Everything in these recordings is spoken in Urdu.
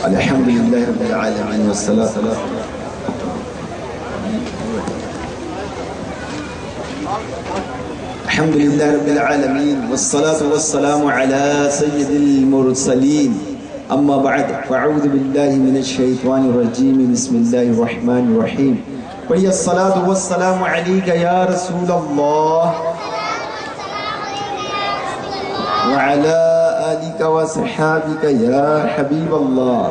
الحمد لله رب العالمين والصلاة الحمد لله رب العالمين والصلاة والسلام على سيد المرسلين أما بعد فأعوذ بالله من الشيطان الرجيم بسم الله الرحمن الرحيم وهي الصلاة والسلام عليك يا رسول الله وعلى آلك وصحابك يا حبيب الله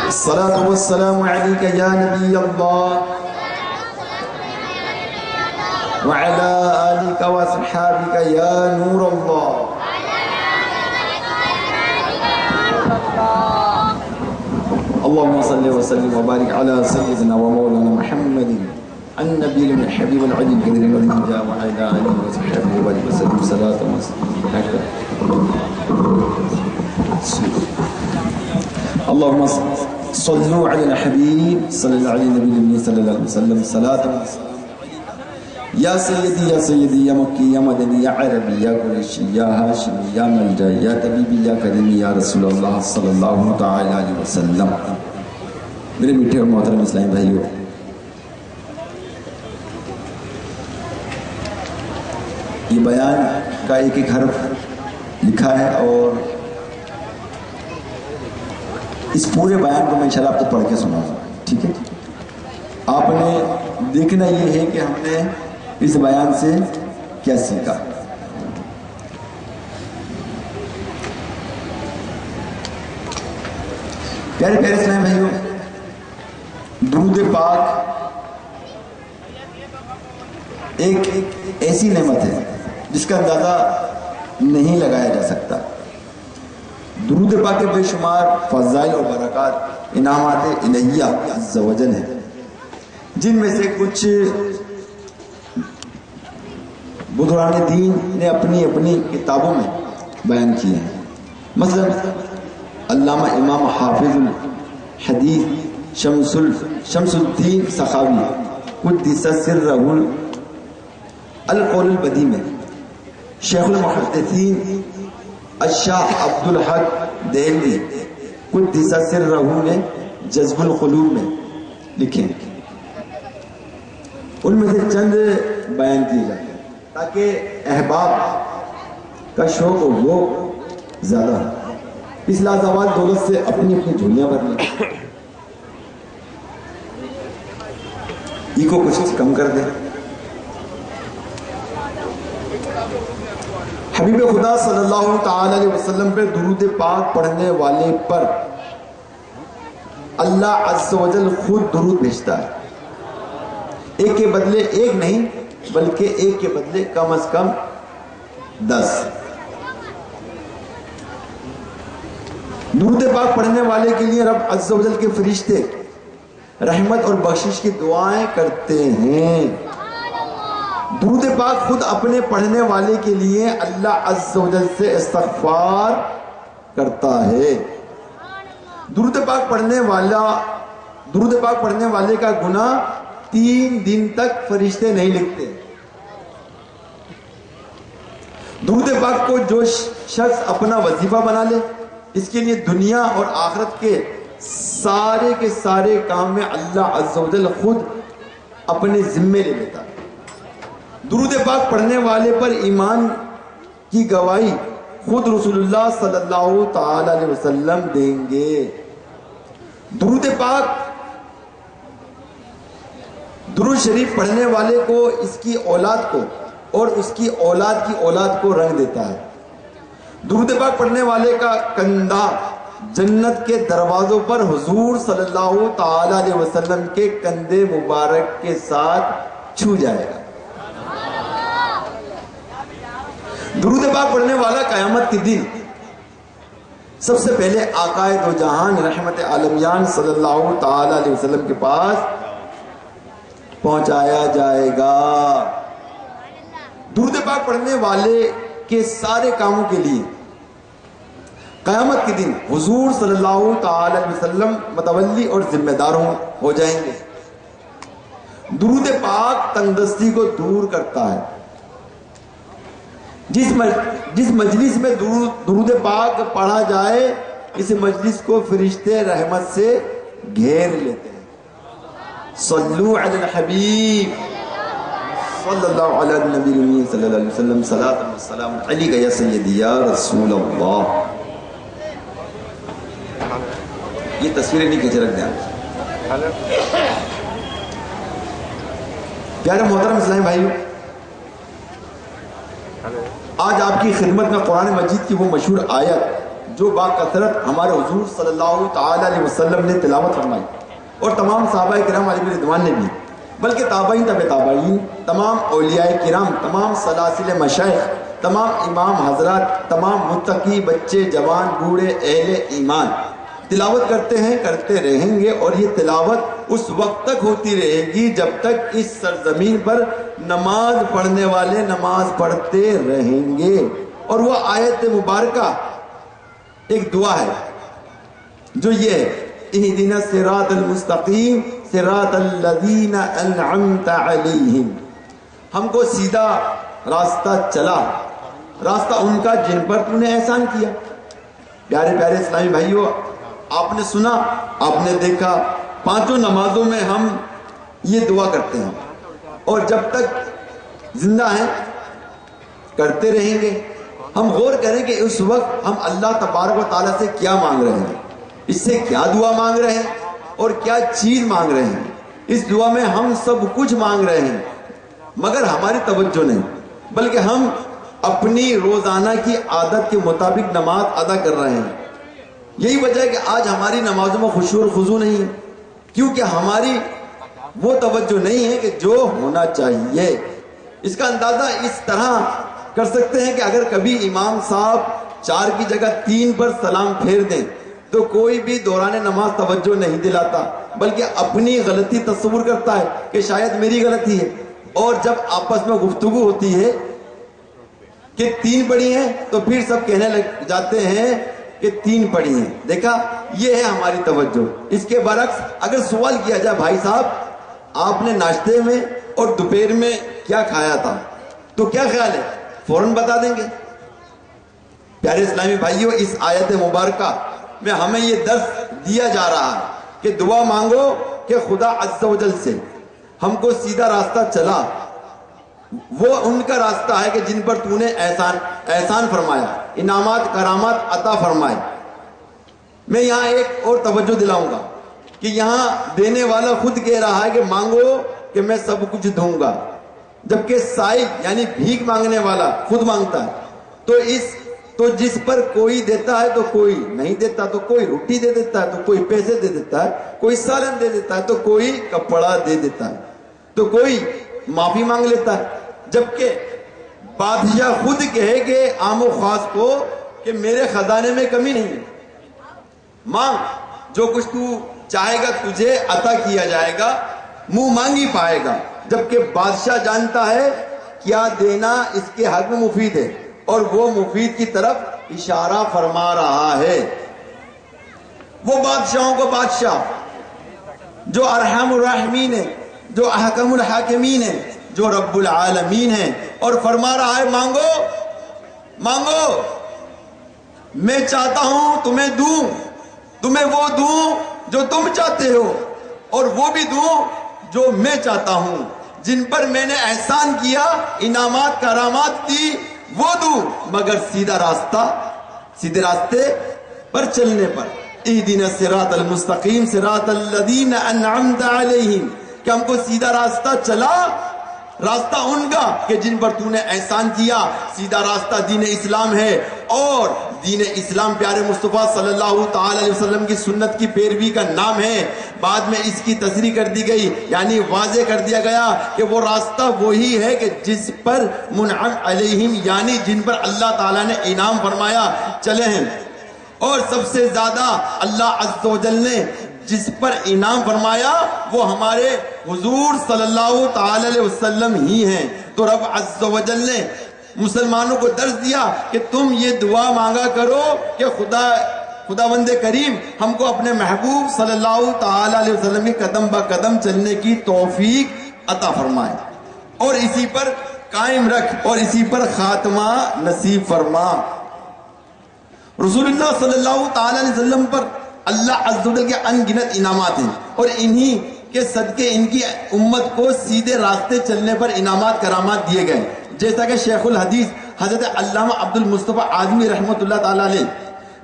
الصلاة والسلام عليك يا نبي الله وعلى آلك وصحابك يا نور الله اللهم صل وسلم وبارك على سيدنا ومولانا محمد النبي الحبيب العلي القدير الذي جاء وعلى آله وصحبه وبارك وسلم صلاة وسلام اللهم صلوا على الحبيب صلى الله عليه النبي صلى الله عليه وسلم صلاة وسلام یا سیدی یا سیدی یا مکی یا مدنی یا عربی یا قریشی یا ہاشمی یا ملجائی یا طبیبی یا کریمی یا رسول اللہ صلی اللہ تعالی علیہ وسلم. میرے میٹھے اور محترم اسلامی بھائیو، یہ بیان کا ایک ایک حرف لکھا ہے اور اس پورے بیان کو میں انشاءاللہ آپ کو پڑھ کے سناؤں گا. ٹھیک ہے، آپ نے دیکھنا یہ ہے کہ ہم نے اس بیان سے کیا سیکھا. پیارے پیارے اسلام بھائیوں، درود پاک ایک ایسی نعمت ہے جس کا اندازہ نہیں لگایا جا سکتا. درود پاک کے بے شمار فضائل اور برکات انعامات الہیہ عز و جل ہیں، جن میں سے کچھ بزرگان دین نے اپنی اپنی کتابوں میں بیان کیے ہیں. مثلا علامہ امام حافظ الحدیث شمس الدین سخاوی قدس سرہ القول البدیع میں، شیخ المحدثین الشاہ عبد الحق دہلوی قدس سرہ نے جذب القلوب میں لکھے. ان میں سے چند بیان کیے جاتے ہیں تاکہ احباب کا شوق و وہ زیادہ ہے. اس لازوال دولت سے اپنی اپنی جھولیاں بھر لیں، ایگو کچھ کم کر دیں. حبیب خدا صلی اللہ تعالی علیہ وسلم پہ درود پاک پڑھنے والے پر اللہ عز و جل خود درود بھیجتا ہے. ایک کے بدلے ایک نہیں بلکہ ایک کے بدلے کم از کم 10. درود پاک پڑھنے والے کے لیے رب عز و جل کے فرشتے رحمت اور بخشش کی دعائیں کرتے ہیں. درود پاک خود اپنے پڑھنے والے کے لیے اللہ عز و جل سے استغفار کرتا ہے. درود پاک پڑھنے والے کا گناہ 3 دن تک فرشتے نہیں لکھتے. درود پاک کو جو شخص اپنا وظیفہ بنا لے، اس کے لیے دنیا اور آخرت کے سارے کام میں اللہ عز و جل خود اپنے ذمے لے لیتا ہے. درود پاک پڑھنے والے پر ایمان کی گواہی خود رسول اللہ صلی اللہ تعالی علیہ وسلم دیں گے. درود پاک درود شریف پڑھنے والے کو اس کی اولاد کو اور اس کی اولاد کی اولاد کو رنگ دیتا ہے. درود پاک پڑھنے والے کا کندھا جنت کے دروازوں پر حضور صلی اللہ تعالی علیہ وسلم کے کندھے مبارک کے ساتھ چھو جائے گا. درود پاک پڑھنے والا قیامت کے دن سب سے پہلے آقا دو جہان رحمت عالمیان صلی اللہ تعالی علیہ وسلم کے پاس پہنچایا جائے گا. درود پاک پڑھنے والے کے سارے کاموں کے لیے قیامت کے دن حضور صلی اللہ تعالی علیہ وسلم متولی اور ذمہ دار ہو جائیں گے. درود پاک تندرستی کو دور کرتا ہے. جس مجلس میں درود پاک پڑھا جائے اس مجلس کو فرشتے رحمت سے گھیر لیتے ہیں. صلو علی الحبیب صلی اللہ علیہ النبی صلی اللہ علیہ وسلم صلاۃ و سلام علیک یا سیدی یا رسول اللہ. یہ تصویریں نہیں کھینچ رکھ دیں. پیارے محترم اسلامی بھائیو، آج آپ کی خدمت میں قرآن مجید کی وہ مشہور آیت جو با کثرت ہمارے حضور صلی اللہ تعالی علیہ وسلم نے تلاوت فرمائی اور تمام صحابہ کرام علیہ رضوان نے بھی، بلکہ تابعین تبع تابعین، تمام اولیاء کرام، تمام سلاسل مشائخ، تمام امام حضرات، تمام متقی بچے جوان بوڑھے اہل ایمان تلاوت کرتے ہیں، کرتے رہیں گے، اور یہ تلاوت اس وقت تک ہوتی رہے گی جب تک اس سرزمین پر نماز پڑھنے والے نماز پڑھتے رہیں گے. اور وہ آیت مبارکہ ایک دعا ہے جو یہ ہے: اہدنا الصراط المستقیم صراط الذین انعمت علیہم. ہم کو سیدھا راستہ چلا، راستہ ان کا جن پر تو نے احسان کیا. پیارے پیارے اسلامی بھائیو، آپ نے سنا، آپ نے دیکھا، پانچوں نمازوں میں ہم یہ دعا کرتے ہیں اور جب تک زندہ ہیں کرتے رہیں گے. ہم غور کریں کہ اس وقت ہم اللہ تبارک و تعالیٰ سے کیا مانگ رہے ہیں، اس سے کیا دعا مانگ رہے ہیں اور کیا چیز مانگ رہے ہیں. اس دعا میں ہم سب کچھ مانگ رہے ہیں مگر ہماری توجہ نہیں، بلکہ ہم اپنی روزانہ کی عادت کے مطابق نماز ادا کر رہے ہیں. یہی وجہ ہے کہ آج ہماری نمازوں میں خشوع اور خضوع نہیں ہے، کیونکہ ہماری وہ توجہ نہیں ہے کہ جو ہونا چاہیے. اس کا اندازہ اس طرح کر سکتے ہیں کہ اگر کبھی امام صاحب 4 کی جگہ 3 پر سلام پھیر دیں تو کوئی بھی دوران نماز توجہ نہیں دلاتا، بلکہ اپنی غلطی تصور کرتا ہے کہ شاید میری غلطی ہے. اور جب آپس میں گفتگو ہوتی ہے کہ 3 پڑھی ہیں تو پھر سب کہنے لگ جاتے ہیں کہ 3 پڑھی ہیں. دیکھا، یہ ہے ہماری توجہ. اس کے برعکس اگر سوال کیا جائے بھائی صاحب آپ نے ناشتے میں اور دوپہر میں کیا کھایا تھا تو کیا خیال ہے؟ فوراً بتا دیں گے. پیارے اسلامی بھائیوں، اس آیت مبارکہ میں ہمیں یہ درس دیا جا رہا ہے کہ دعا مانگو کہ خدا عز و جل سے ہم کو سیدھا راستہ چلا. وہ ان کا راستہ ہے کہ جن پر تو نے احسان فرمایا، انعامات کرامات عطا فرمائے. میں یہاں ایک اور توجہ دلاؤں گا کہ یہاں دینے والا خود کہہ رہا ہے کہ مانگو کہ میں سب کچھ دوں گا، جبکہ سائل یعنی بھیک مانگنے والا خود مانگتا ہے. تو جس پر کوئی دیتا ہے تو کوئی نہیں دیتا، تو کوئی روٹی دے دیتا ہے، تو کوئی پیسے دے دیتا ہے، کوئی سالن دے دیتا ہے، تو کوئی کپڑا دے دیتا ہے، تو کوئی معافی مانگ لیتا ہے. جبکہ بادشاہ خود کہے کہ عام و خاص کو کہ میرے خزانے میں کمی نہیں ہے، مانگ، جو کچھ تو چاہے گا تجھے عطا کیا جائے گا، منہ مانگی پائے گا. جبکہ بادشاہ جانتا ہے کیا دینا اس کے حق میں مفید ہے اور وہ مفید کی طرف اشارہ فرما رہا ہے. وہ بادشاہوں کو بادشاہ جو ارحم الراحمین ہے، جو احکم الحاکمین ہے، جو رب العالمین ہے، اور فرما رہا ہے مانگو مانگو، میں چاہتا ہوں تمہیں دوں، تمہیں وہ دوں جو تم چاہتے ہو اور وہ بھی دوں جو میں چاہتا ہوں. جن پر میں نے احسان کیا، انعامات کرامات دی، وہ دوں، مگر سیدھا سیدھے راستے پر چلنے پر. اہدنا الصراط المستقیم صراط الذین انعمت علیہم، کہ ہم کو سیدھا راستہ چلا، راستہ ان کا کہ جن پر تو نے احسان کیا. سیدھا راستہ دین اسلام ہے، اور دین اسلام پیارے مصطفیٰ صلی اللہ تعالی علیہ وسلم کی سنت کی پیروی کا نام ہے. بعد میں اس کی تصریح کر دی گئی، یعنی واضح کر دیا گیا کہ وہ راستہ وہی ہے کہ جس پر منعم علیہم، یعنی جن پر اللہ تعالیٰ نے انعام فرمایا چلے ہیں. اور سب سے زیادہ اللہ عز و جل نے جس پر انعام فرمایا وہ ہمارے حضور صلی اللہ تعالی علیہ وسلم ہی ہیں. تو رب عز و جل نے مسلمانوں کو درس دیا کہ تم یہ دعا مانگا کرو کہ خداوند کریم ہم کو اپنے محبوب صلی اللہ تعالی علیہ وسلم کی قدم با قدم چلنے کی توفیق عطا فرمائے اور اسی پر قائم رکھ اور اسی پر خاتمہ نصیب فرما۔ رسول اللہ صلی اللہ تعالی علیہ وسلم پر اللہ عز و جل کے ان گنت انعامات ہیں، اور انہی کے صدقے ان کی امت کو سیدھے راستے چلنے پر انعامات کرامات دیے گئے، جیسا کہ شیخ الحدیث حضرت علامہ عبد المصطفیٰ اعظمی رحمۃ اللہ تعالی علیہ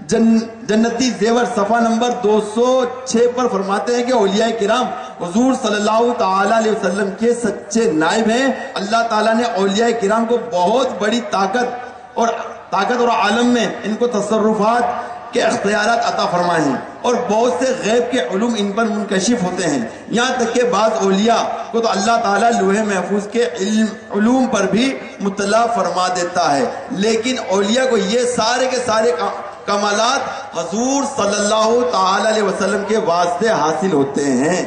جنتی زیور صفحہ نمبر 206 پر فرماتے ہیں کہ اولیاء کرام حضور صلی اللہ تعالی علیہ وسلم کے سچے نائب ہیں۔ اللہ تعالیٰ نے اولیاء کرام کو بہت بڑی طاقت اور عالم میں ان کو تصرفات کے اختیارات عطا فرمائے ہیں، اور بہت سے غیب کے علوم ان پر منکشف ہوتے ہیں، یہاں تک کہ بعض اولیاء کو تو اللہ تعالیٰ لوح محفوظ کے علوم پر بھی مطلع فرما دیتا ہے، لیکن اولیاء کو یہ سارے کے سارے کمالات حضور صلی اللہ تعالی علیہ وسلم کے واسطے حاصل ہوتے ہیں،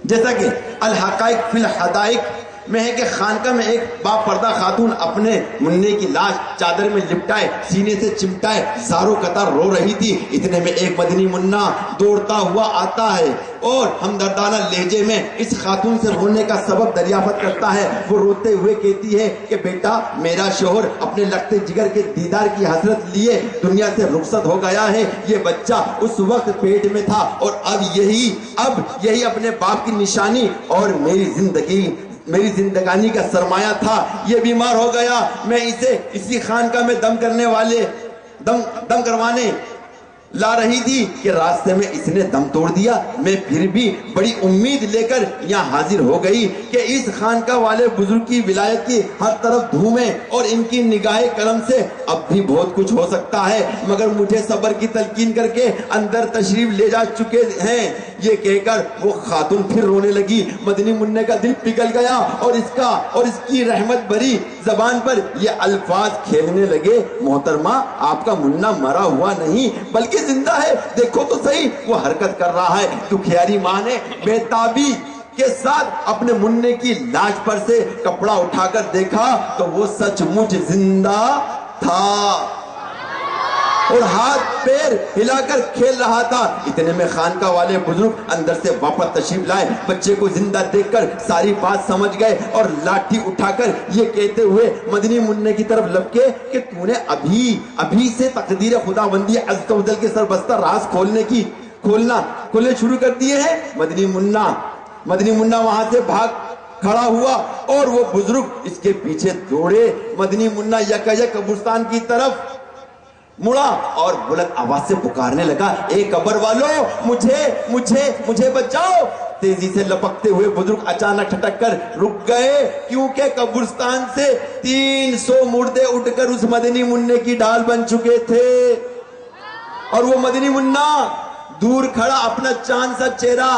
جیسا کہ الحقائق فی الحدائق میں ہے کہ خانقاہ میں ایک با پردہ خاتون اپنے منع کی لاش چادر میں لپٹائے سینے سے چمٹائے زاروں قطار رو رہی تھی۔ اتنے میں ایک مدنی منا دوڑتا ہوا آتا ہے اور ہمدردانہ لہجے میں اس خاتون سے رونے کا سبب دریافت کرتا ہے۔ وہ روتے ہوئے کہتی ہے کہ بیٹا، میرا شوہر اپنے لگتے جگر کے دیدار کی حسرت لیے دنیا سے رخصت ہو گیا ہے۔ یہ بچہ اس وقت پیٹ میں تھا اور اب یہی اپنے باپ کی نشانی اور میری زندگانی کا سرمایہ تھا۔ یہ بیمار ہو گیا، میں اسے اسی خانقاہ میں دم کروانے لا رہی تھی کہ راستے میں اس نے دم توڑ دیا۔ میں پھر بھی بڑی امید لے کر یہاں حاضر ہو گئی کہ اس خانقاہ والے بزرگ کی ولایت کی ہر طرف دھومیں اور ان کی نگاہ کرم سے اب بھی بہت کچھ ہو سکتا ہے، مگر مجھے صبر کی تلقین کر کے اندر تشریف لے جا چکے ہیں۔ یہ کہہ کر وہ خاتون پھر رونے لگی۔ مدنی منع کا دل پگھل گیا اور اس کی رحمت بھری زبان پر یہ الفاظ کھیلنے لگے، محترمہ، آپ کا منا مرا ہوا نہیں بلکہ زندہ ہے، دیکھو تو صحیح، وہ حرکت کر رہا ہے۔ دکھیاری ماں نے بے تابی کے ساتھ اپنے منع کی لاش پر سے کپڑا اٹھا کر دیکھا تو وہ سچ مچ زندہ تھا اور ہاتھ پیر ہلا کر کھیل رہا تھا۔ اتنے میں خانقاہ والے بزرگ اندر سے واپس تشریف لائے، بچے کو زندہ دیکھ کر ساری بات سمجھ گئے اور لاٹھی اٹھا کر یہ کہتے ہوئے مدنی منع کی طرف لپکے کہ تو نے ابھی سے تقدیر خداوندی عز و جل کے سربستہ راز کھولنے شروع کر دیے ہیں۔ مدنی منع وہاں سے بھاگ کھڑا ہوا اور وہ بزرگ اس کے پیچھے دوڑے۔ مدنی منع یکایک قبرستان کی طرف مڑا اور بلند آواز سے پکارنے لگا، اے قبر والو، مجھے بچاؤ۔ تیزی سے لپکتے ہوئے بزرگ اچانک ٹھٹک کر رک گئے، کیونکہ قبرستان سے 300 مردے اٹھ کر اس مدنی منع کی ڈھال بن چکے تھے، اور وہ مدنی منع دور کھڑا اپنا چاند سا چہرہ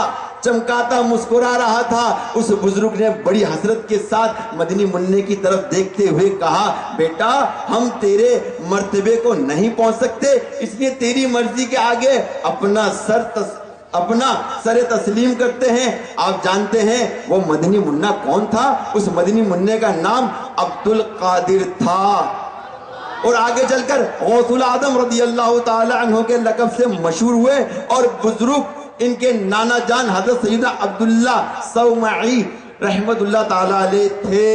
چمکاتا مسکرا رہا تھا۔ اس بزرگ نے بڑی حسرت کے ساتھ مدنی منع کی طرف دیکھتے ہوئے کہا، بیٹا، ہم تیرے مرتبے کو نہیں پہنچ سکتے، اس لیے تیری مرضی کے آگے اپنا سر تسلیم کرتے ہیں۔ آپ جانتے ہیں وہ مدنی منع کون تھا؟ اس مدنی منع کا نام عبد القادر تھا، اور آگے چل کر غوث العظم رضی اللہ تعالی عنہ کے لقب سے مشہور ہوئے، اور بزرگ ان کے نانا جان حضرت سیدنا عبداللہ صومعی رحمت اللہ تعالی علیہ تھے۔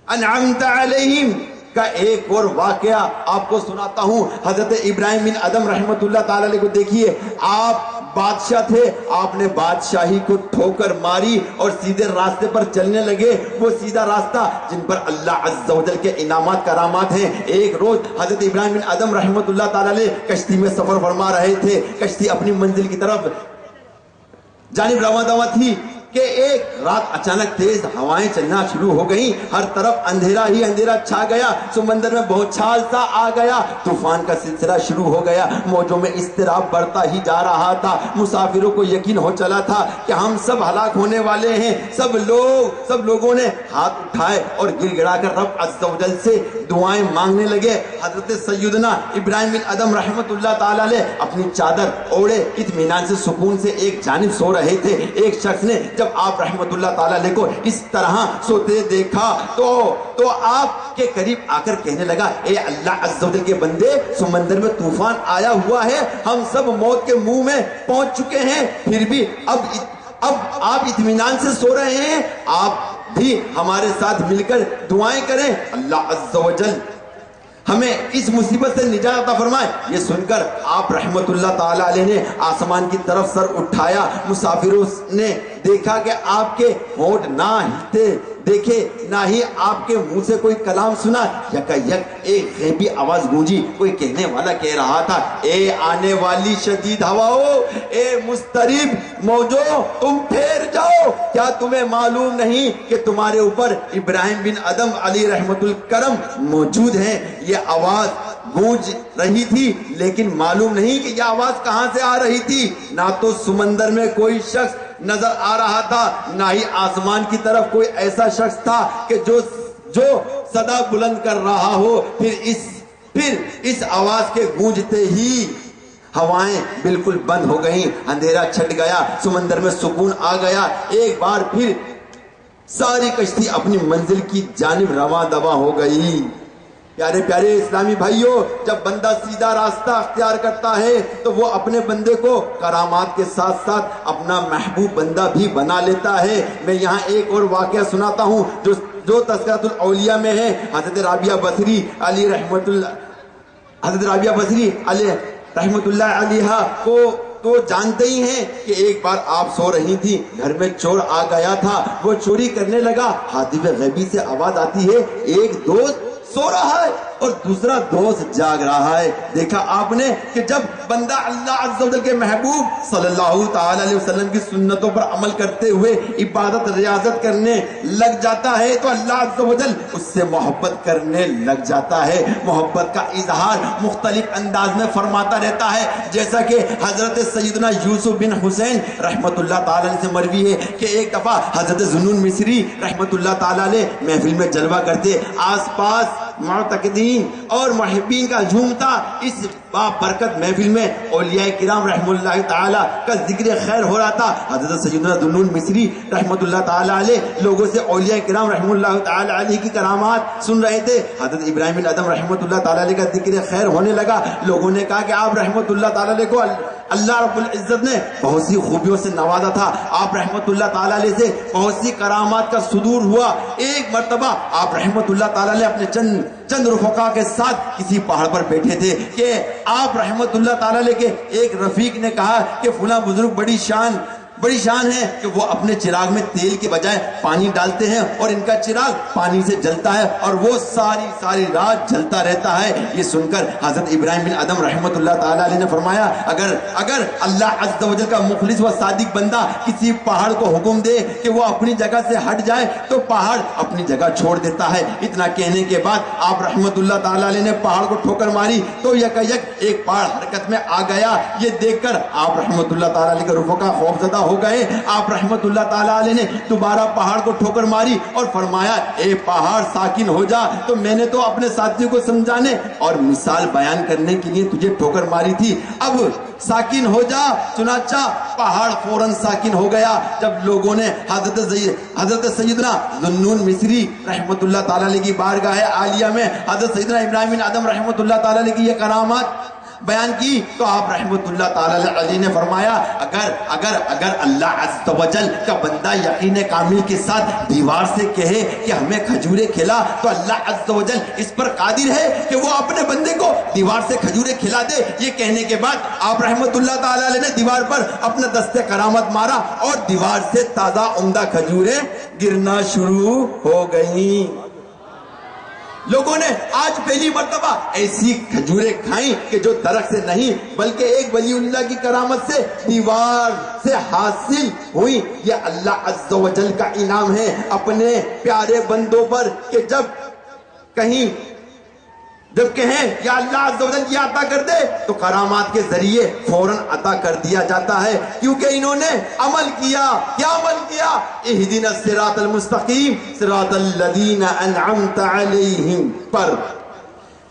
انعمت علیہم کا ایک اور واقعہ آپ کو سناتا ہوں۔ حضرت ابراہیم بن ادم رحمت اللہ تعالی علیہ کو دیکھیے، آپ بادشاہ تھے، آپ نے بادشاہی کو ٹھوکر ماری اور سیدھے راستے پر چلنے لگے، وہ سیدھا راستہ جن پر اللہ عز و جل کے انعامات کرامات ہیں۔ ایک روز حضرت ابراہیم بن ادم رحمت اللہ تعالی علیہ کشتی میں سفر فرما رہے تھے، کشتی اپنی منزل کی طرف جانب رواں تھی کہ ایک رات اچانک تیز ہوائیں چلنا شروع ہو گئیں، ہر طرف اندھیرا ہی اندھیرا چھا گیا، سمندر میں بھونچال سا آ گیا، طوفان کا سلسلہ شروع ہو گیا، موجوں میں اضطراب بڑھتا ہی جا رہا تھا۔ مسافروں کو یقین ہو چلا تھا کہ ہم سب ہلاک ہونے والے ہیں۔ سب لوگوں نے ہاتھ اٹھائے اور گر گڑا کر رب عز و جل سے دعائیں مانگنے لگے۔ حضرت سیدنا ابراہیم بن ادم رحمت اللہ تعالی علیہ اپنی چادر اوڑے اطمینان سے سکون سے ایک جانب سو رہے تھے۔ ایک شخص نے جب آپ رحمت اللہ تعالی علیہ کو اس طرح سوتے دیکھا تو آپ کے قریب آ کر کہنے لگا، اے اللہ عز و جل کے بندے، سمندر میں طوفان آیا ہوا ہے، ہم سب موت کے منہ میں پہنچ چکے ہیں، پھر بھی اب آپ اطمینان سے سو رہے ہیں، آپ بھی ہمارے ساتھ مل کر دعائیں کریں، اللہ عز و جل ہمیں اس مصیبت سے نجات عطا فرمائے۔ یہ سن کر آپ رحمت اللہ تعالی علیہ نے آسمان کی طرف سر اٹھایا، مسافروں نے دیکھا کہ آپ کے ہونٹ نہ ہلتے دیکھے، نہ ہی آپ کے منہ سے کوئی کلام سنا، یک ایک غیبی آواز گونجی، کوئی کہنے والا کہہ رہا تھا، اے آنے والی شدید ہواؤں، اے مضطرب موجوں، تم ٹھہر جاؤ، کیا تمہیں معلوم نہیں کہ تمہارے اوپر ابراہیم بن ادم علی رحمت الکرم موجود ہیں؟ یہ آواز گونج رہی تھی، لیکن معلوم نہیں کہ یہ آواز کہاں سے آ رہی تھی۔ نہ تو سمندر میں کوئی شخص نظر آ رہا تھا، نہ ہی آسمان کی طرف کوئی ایسا شخص تھا کہ جو صدا بلند کر رہا ہو۔ پھر اس آواز کے گونجتے ہی ہوائیں بالکل بند ہو گئیں، اندھیرا چھٹ گیا، سمندر میں سکون آ گیا۔ ایک بار پھر ساری کشتی اپنی منزل کی جانب رواں دواں ہو گئی۔ پیارے پیارے اسلامی بھائیوں، جب بندہ سیدھا راستہ اختیار کرتا ہے تو وہ اپنے بندے کو کرامات کے ساتھ ساتھ اپنا محبوب بندہ بھی بنا لیتا ہے۔ میں یہاں ایک اور واقعہ سناتا ہوں جو تذکرۃ الاولیاء میں ہے۔ حضرت رابعہ بصری علی رحمت اللہ علیہ کو تو جانتے ہی ہیں کہ ایک بار آپ سو رہی تھی، گھر میں چور آ گیا تھا، وہ چوری کرنے لگا، ہاتف غیبی سے آواز آتی ہے، ایک دوست سو رہا ہے اور دوسرا دوست جاگ رہا ہے۔ دیکھا آپ نے کہ جب بندہ اللہ عز و جل کے محبوب صلی اللہ تعالی علیہ وسلم کی سنتوں پر عمل کرتے ہوئے عبادت ریاضت کرنے لگ جاتا ہے تو اللہ عز و جل اس سے محبت کرنے لگ جاتا ہے۔ محبت کا اظہار مختلف انداز میں فرماتا رہتا ہے، جیسا کہ حضرت سیدنا یوسف بن حسین رحمت اللہ تعالی علیہ سے مروی ہے کہ ایک دفعہ حضرت ذوالنون مصری رحمت اللہ تعالی علیہ محفل میں جلوہ کرتے، آس پاس معتقدین اور محبین کا جھومتا۔ اس برکت محفل میں اولیاء کرام رحم اللہ تعالی کا ذکر خیر ہو رہا تھا۔ حضرت سیدنا ذوالنون مصری رحمت اللہ تعالی علیہ لوگوں سے اولیاء کرام رحم اللہ تعالی علیہ کی کرامات سن رہے تھے۔ حضرت ابراہیم بن ادم رحمت اللہ تعالی علیہ کا ذکر خیر ہونے لگا۔ لوگوں نے کہا کہ آپ رحمت اللہ تعالی علیہ کو اللہ رب العزت نے بہت سی خوبیوں سے نوازا تھا، آپ رحمت اللہ تعالی علیہ سے بہت سی کرامات کا صدور ہوا۔ ایک مرتبہ آپ رحمت اللہ تعالی علیہ اپنے چند رفقا کے ساتھ کسی پہاڑ پر بیٹھے تھے کہ آپ رحمت اللہ تعالی علیہ کے ایک رفیق نے کہا کہ فلاں بزرگ بڑی شان ہے کہ وہ اپنے چراغ میں تیل کے بجائے پانی ڈالتے ہیں اور ان کا چراغ پانی سے جلتا ہے اور وہ ساری رات جلتا رہتا ہے۔ یہ سن کر حضرت ابراہیم بن ادم رحمت اللہ تعالی علیہ نے فرمایا، اگر اللہ عز و جل کا مخلص و صادق بندہ کسی پہاڑ کو حکم دے کہ وہ اپنی جگہ سے ہٹ جائے تو پہاڑ اپنی جگہ چھوڑ دیتا ہے۔ اتنا کہنے کے بعد آپ رحمت اللہ تعالی علیہ نے پہاڑ کو ٹھوکر ماری تو یک ایک پہاڑ حرکت میں آ گیا۔ یہ دیکھ کر آپ رحمت اللہ تعالی علیہ کے رفقا خوف زدہ ہو گئے۔ آپ رحمت اللہ تعالی علیہ نے دوبارہ پہاڑ کو ٹھوکر ماری اور فرمایا، اے پہاڑ ساکن ہو جا، تو میں نے تو اپنے ساتھیوں کو سمجھانے اور مثال بیان کرنے کے لیے تجھے ٹھوکر ماری تھی، اب ساکن ہو جا۔ چنانچہ پہاڑ فوراً ساکن ہو گیا۔ جب لوگوں نے حضرت سیدنا ذوالنون مصری رحمت اللہ تعالی علیہ کی بارگاہ عالیہ میں حضرت سیدنا ابراہیم بن ادم رحمت اللہ تعالی علیہ کی یہ کرامات بیان کی تو آپ رحمت اللہ تعالی علیہ نے فرمایا، اگر اللہ عز و جل کا بندہ یقین کامل کے ساتھ دیوار سے کہے کہ ہمیں کھجورے کھلا تو اللہ عز و جل اس پر قادر ہے کہ وہ اپنے بندے کو دیوار سے کھجورے کھلا دے۔ یہ کہنے کے بعد آپ رحمت اللہ تعالی علیہ نے دیوار پر اپنا دست کرامت مارا اور دیوار سے تازہ عمدہ کھجورے گرنا شروع ہو گئیں۔ لوگوں نے آج پہلی مرتبہ ایسی کھجوریں کھائیں کہ جو درخت سے نہیں بلکہ ایک ولی اللہ کی کرامت سے دیوار سے حاصل ہوئی۔ یہ اللہ عز و جل کا انعام ہے اپنے پیارے بندوں پر کہ جب کہیں یا اللہ عز و جل یہ عطا کر دے تو کرامات کے ذریعے فوراً عطا کر دیا جاتا ہے، کیونکہ انہوں نے عمل کیا۔ کیا عمل کیا؟ اہدنا الصراط المستقیم صراط الذین انعمت علیہم پر۔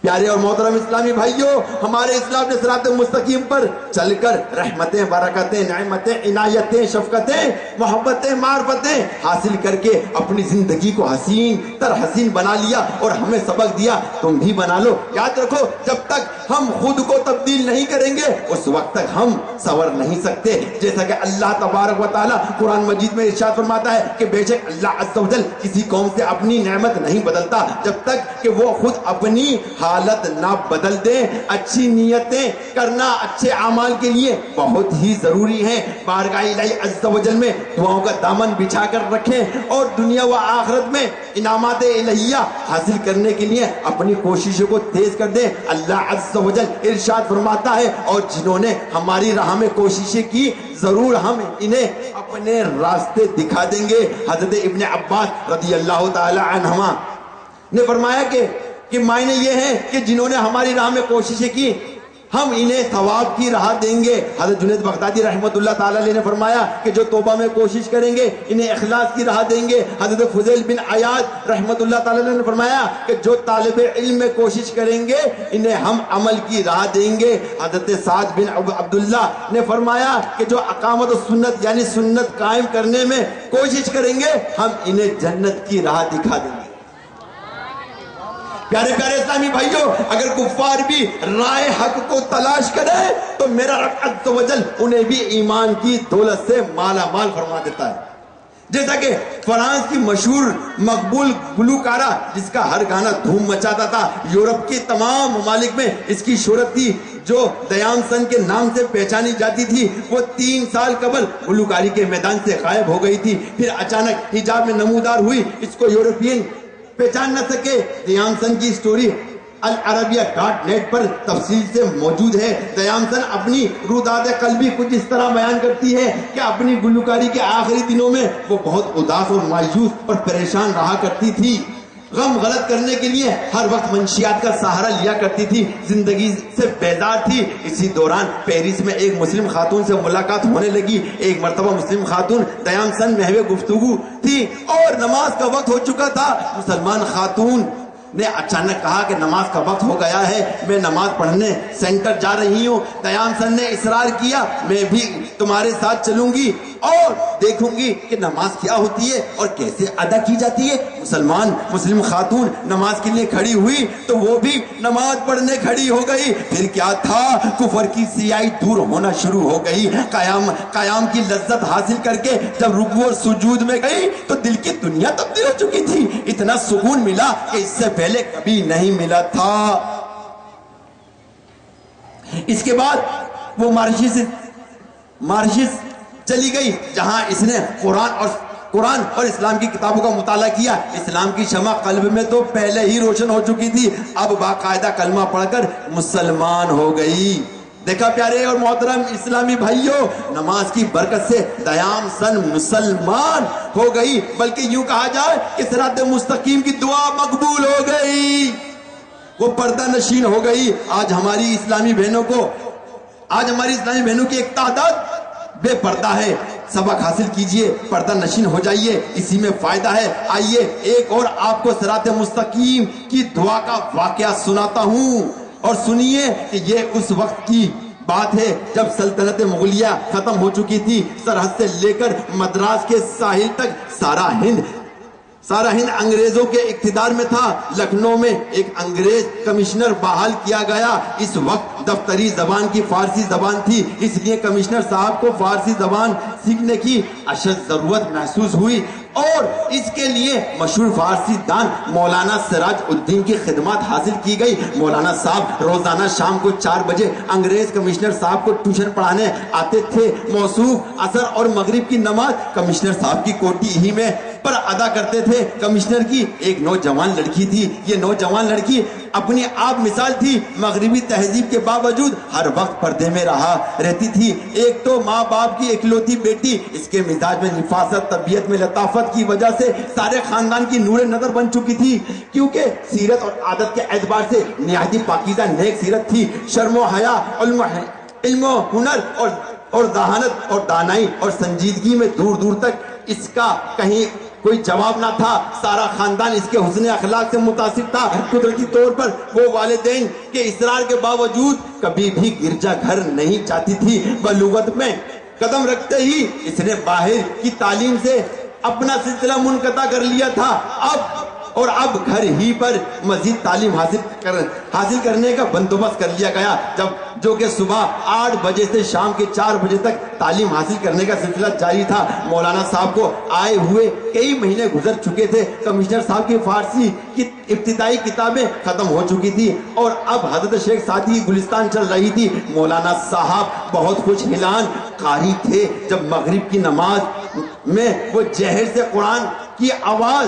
پیارے اور محترم اسلامی بھائیوں، ہمارے اسلام نے صراط مستقیم پر چل کر رحمتیں، برکتیں، نعمتیں، عنایتیں، شفقتیں، محبتیں، معرفتیں حاصل کر کے اپنی زندگی کو حسین تر حسین بنا لیا اور ہمیں سبق دیا تم بھی بنا لو۔ یاد رکھو، جب تک ہم خود کو تبدیل نہیں کریں گے اس وقت تک ہم سنور نہیں سکتے۔ جیسا کہ اللہ تبارک و تعالیٰ قرآن مجید میں ارشاد فرماتا ہے کہ بے شک اللہ عز و جل کسی قوم سے اپنی نعمت نہیں بدلتا جب تک کہ وہ خود اپنی حالت نہ بدل دیں۔ اچھی نیتیں کرنا اچھے اعمال کے لیے بہت ہی ضروری ہیں۔ بارگاہ الہی عز و جل میں دعاؤں کا دامن بچھا کر رکھیں اور دنیا و آخرت میں انعامات الہیہ حاصل کرنے کے لیے اپنی کوششوں کو تیز کر دیں۔ اللہ عز و جل ارشاد فرماتا ہے اور جنہوں نے ہماری راہ میں کوششیں کی ضرور ہم انہیں اپنے راستے دکھا دیں گے۔ حضرت ابن عباس رضی اللہ تعالی عنہما نے فرمایا کہ معنی یہ ہے کہ جنہوں نے ہماری راہ میں کوششیں کی ہم انہیں ثواب کی راہ دیں گے۔ حضرت جنید بغدادی رحمت اللہ تعالی علیہ نے فرمایا کہ جو توبہ میں کوشش کریں گے انہیں اخلاص کی راہ دیں گے۔ حضرت فضیل بن عیاض رحمت اللہ تعالی علیہ نے فرمایا کہ جو طالب علم میں کوشش کریں گے انہیں ہم عمل کی راہ دیں گے۔ حضرت سعد بن عبداللہ نے فرمایا کہ جو اقامت السنت یعنی سنت قائم کرنے میں کوشش کریں گے ہم انہیں جنت کی راہ دکھا دیں گے۔ پیارے پیارے اسلامی بھائیوں، اگر کفار بھی رائے حق کو تلاش کرے تو میرا رب عز و جل انہیں بھی ایمان کی دولت سے مالا مال فرما دیتا ہے۔ جیسا کہ فرانس کی مشہور مقبول گلوکارہ جس کا ہر گانا دھوم مچاتا تھا، یورپ کے تمام ممالک میں اس کی شہرت تھی، جو دیام سن کے نام سے پہچانی جاتی تھی، وہ 3 سال قبل گلوکاری کے میدان سے غائب ہو گئی تھی۔ پھر اچانک حجاب میں نمودار ہوئی، اس کو یورپین پہچان نہ سکے۔ دیام سن کی سٹوری العربیہ.net پر تفصیل سے موجود ہے۔ دیام سن اپنی روداد قلبی کچھ اس طرح بیان کرتی ہے کہ اپنی گلوکاری کے آخری دنوں میں وہ بہت اداس اور مایوس اور پریشان رہا کرتی تھی۔ غم غلط کرنے کے لیے ہر وقت منشیات کا سہارا لیا کرتی تھی، زندگی سے بیزار تھی۔ اسی دوران پیرس میں ایک مسلم خاتون سے ملاقات ہونے لگی۔ ایک مرتبہ مسلم خاتون دیام سن محو گفتگو تھی اور نماز کا وقت ہو چکا تھا۔ مسلمان خاتون نے اچانک کہا کہ نماز کا وقت ہو گیا ہے، میں نماز پڑھنے سینٹر جا رہی ہوں۔ دیام سن نے اصرار کیا، میں بھی تمہارے ساتھ چلوں گی اور دیکھوں گی کہ نماز کیا ہوتی ہے اور کیسے ادا کی جاتی ہے۔ مسلم خاتون نماز کے لیے کھڑی ہوئی تو وہ بھی نماز پڑھنے کھڑی ہو گئی۔ پھر کیا تھا، کفر کی سیاہی دور ہونا شروع ہو گئی۔ قیام کی لذت حاصل کر کے جب رکوع اور سجود میں گئی تو دل کی دنیا تبدیل ہو چکی تھی۔ اتنا سکون ملا کہ اس سے پہلے کبھی نہیں ملا تھا۔ اس کے بعد وہ مارشس چلی گئی جہاں اس نے قرآن اور اسلام کی کتابوں کا مطالعہ کیا۔ اسلام کی شمع قلب میں تو پہلے ہی روشن ہو چکی تھی، اب باقاعدہ کلمہ پڑھ کر مسلمان ہو گئی۔ دیکھا پیارے اور محترم اسلامی بھائیوں، نماز کی برکت سے دیام سن مسلمان ہو گئی، بلکہ یوں کہا جائے کہ صراط مستقیم کی دعا مقبول ہو گئی، وہ پردہ نشین ہو گئی۔ آج ہماری اسلامی بہنوں کی ایک تعداد بے پردہ ہے۔ سبق حاصل کیجئے، پردہ نشین ہو جائیے، اسی میں فائدہ ہے۔ آئیے ایک اور آپ کو صراط مستقیم کی دعا کا واقعہ سناتا ہوں، اور سنیے کہ یہ اس وقت کی بات ہے جب سلطنت مغلیہ ختم ہو چکی تھی۔ سرحد سے لے کر مدراس کے ساحل تک سارا ہند انگریزوں کے اقتدار میں تھا۔ لکھنؤ میں ایک انگریز کمشنر بحال کیا گیا۔ اس وقت دفتری زبان کی فارسی زبان تھی، اس لیے کمشنر صاحب کو فارسی زبان سیکھنے کی اشد ضرورت محسوس ہوئی اور اس کے لیے مشہور فارسی دان مولانا سراج الدین کی خدمات حاصل کی گئی۔ مولانا صاحب روزانہ شام کو 4 بجے انگریز کمشنر صاحب کو ٹیوشن پڑھانے آتے تھے۔ موصوف عصر اور مغرب کی نماز کمشنر صاحب کی کوٹھی ہی میں پر ادا کرتے تھے۔ کمشنر کی ایک نوجوان لڑکی تھی، یہ نوجوان لڑکی اپنی آپ مثال تھی، مغربی تہذیب کے باوجود ہر وقت پردے میں رہتی تھی۔ ایک تو ماں باپ کی اکلوتی بیٹی، اس کے مزاج میں نفاست، طبیعت میں لطافت کی وجہ سے سارے خاندان کی نور نظر بن چکی تھی، کیونکہ سیرت اور عادت کے اعتبار سے نہایت پاکیزہ نیک سیرت تھی۔ شرم و حیا، علم و ہنر اور ذہانت اور دانائی اور سنجیدگی میں دور دور تک اس کا کہیں کوئی جواب نہ تھا. سارا خاندان اس کے حسن اخلاق سے متاثر تھا. قدرتی طور پر وہ والدین کے اصرار کے باوجود کبھی بھی گرجا گھر نہیں جاتی تھی. بلوغت میں قدم رکھتے ہی اس نے باہر کی تعلیم سے اپنا سلسلہ منقطع کر لیا تھا. اب گھر ہی پر مزید تعلیم حاصل کرنے کا بندوبست کر لیا گیا, جو کہ صبح 8 بجے سے شام کے 4 بجے تک تعلیم حاصل کرنے کا سلسلہ جاری تھا. مولانا صاحب کو آئے ہوئے کئی مہینے گزر چکے تھے. کمشنر صاحب کی فارسی کی ابتدائی کتابیں ختم ہو چکی تھی اور اب حضرت شیخ سعدی کی گلستان چل رہی تھی. مولانا صاحب بہت خوش حلان قاری تھے. جب مغرب کی نماز میں وہ جہر سے قرآن کی آواز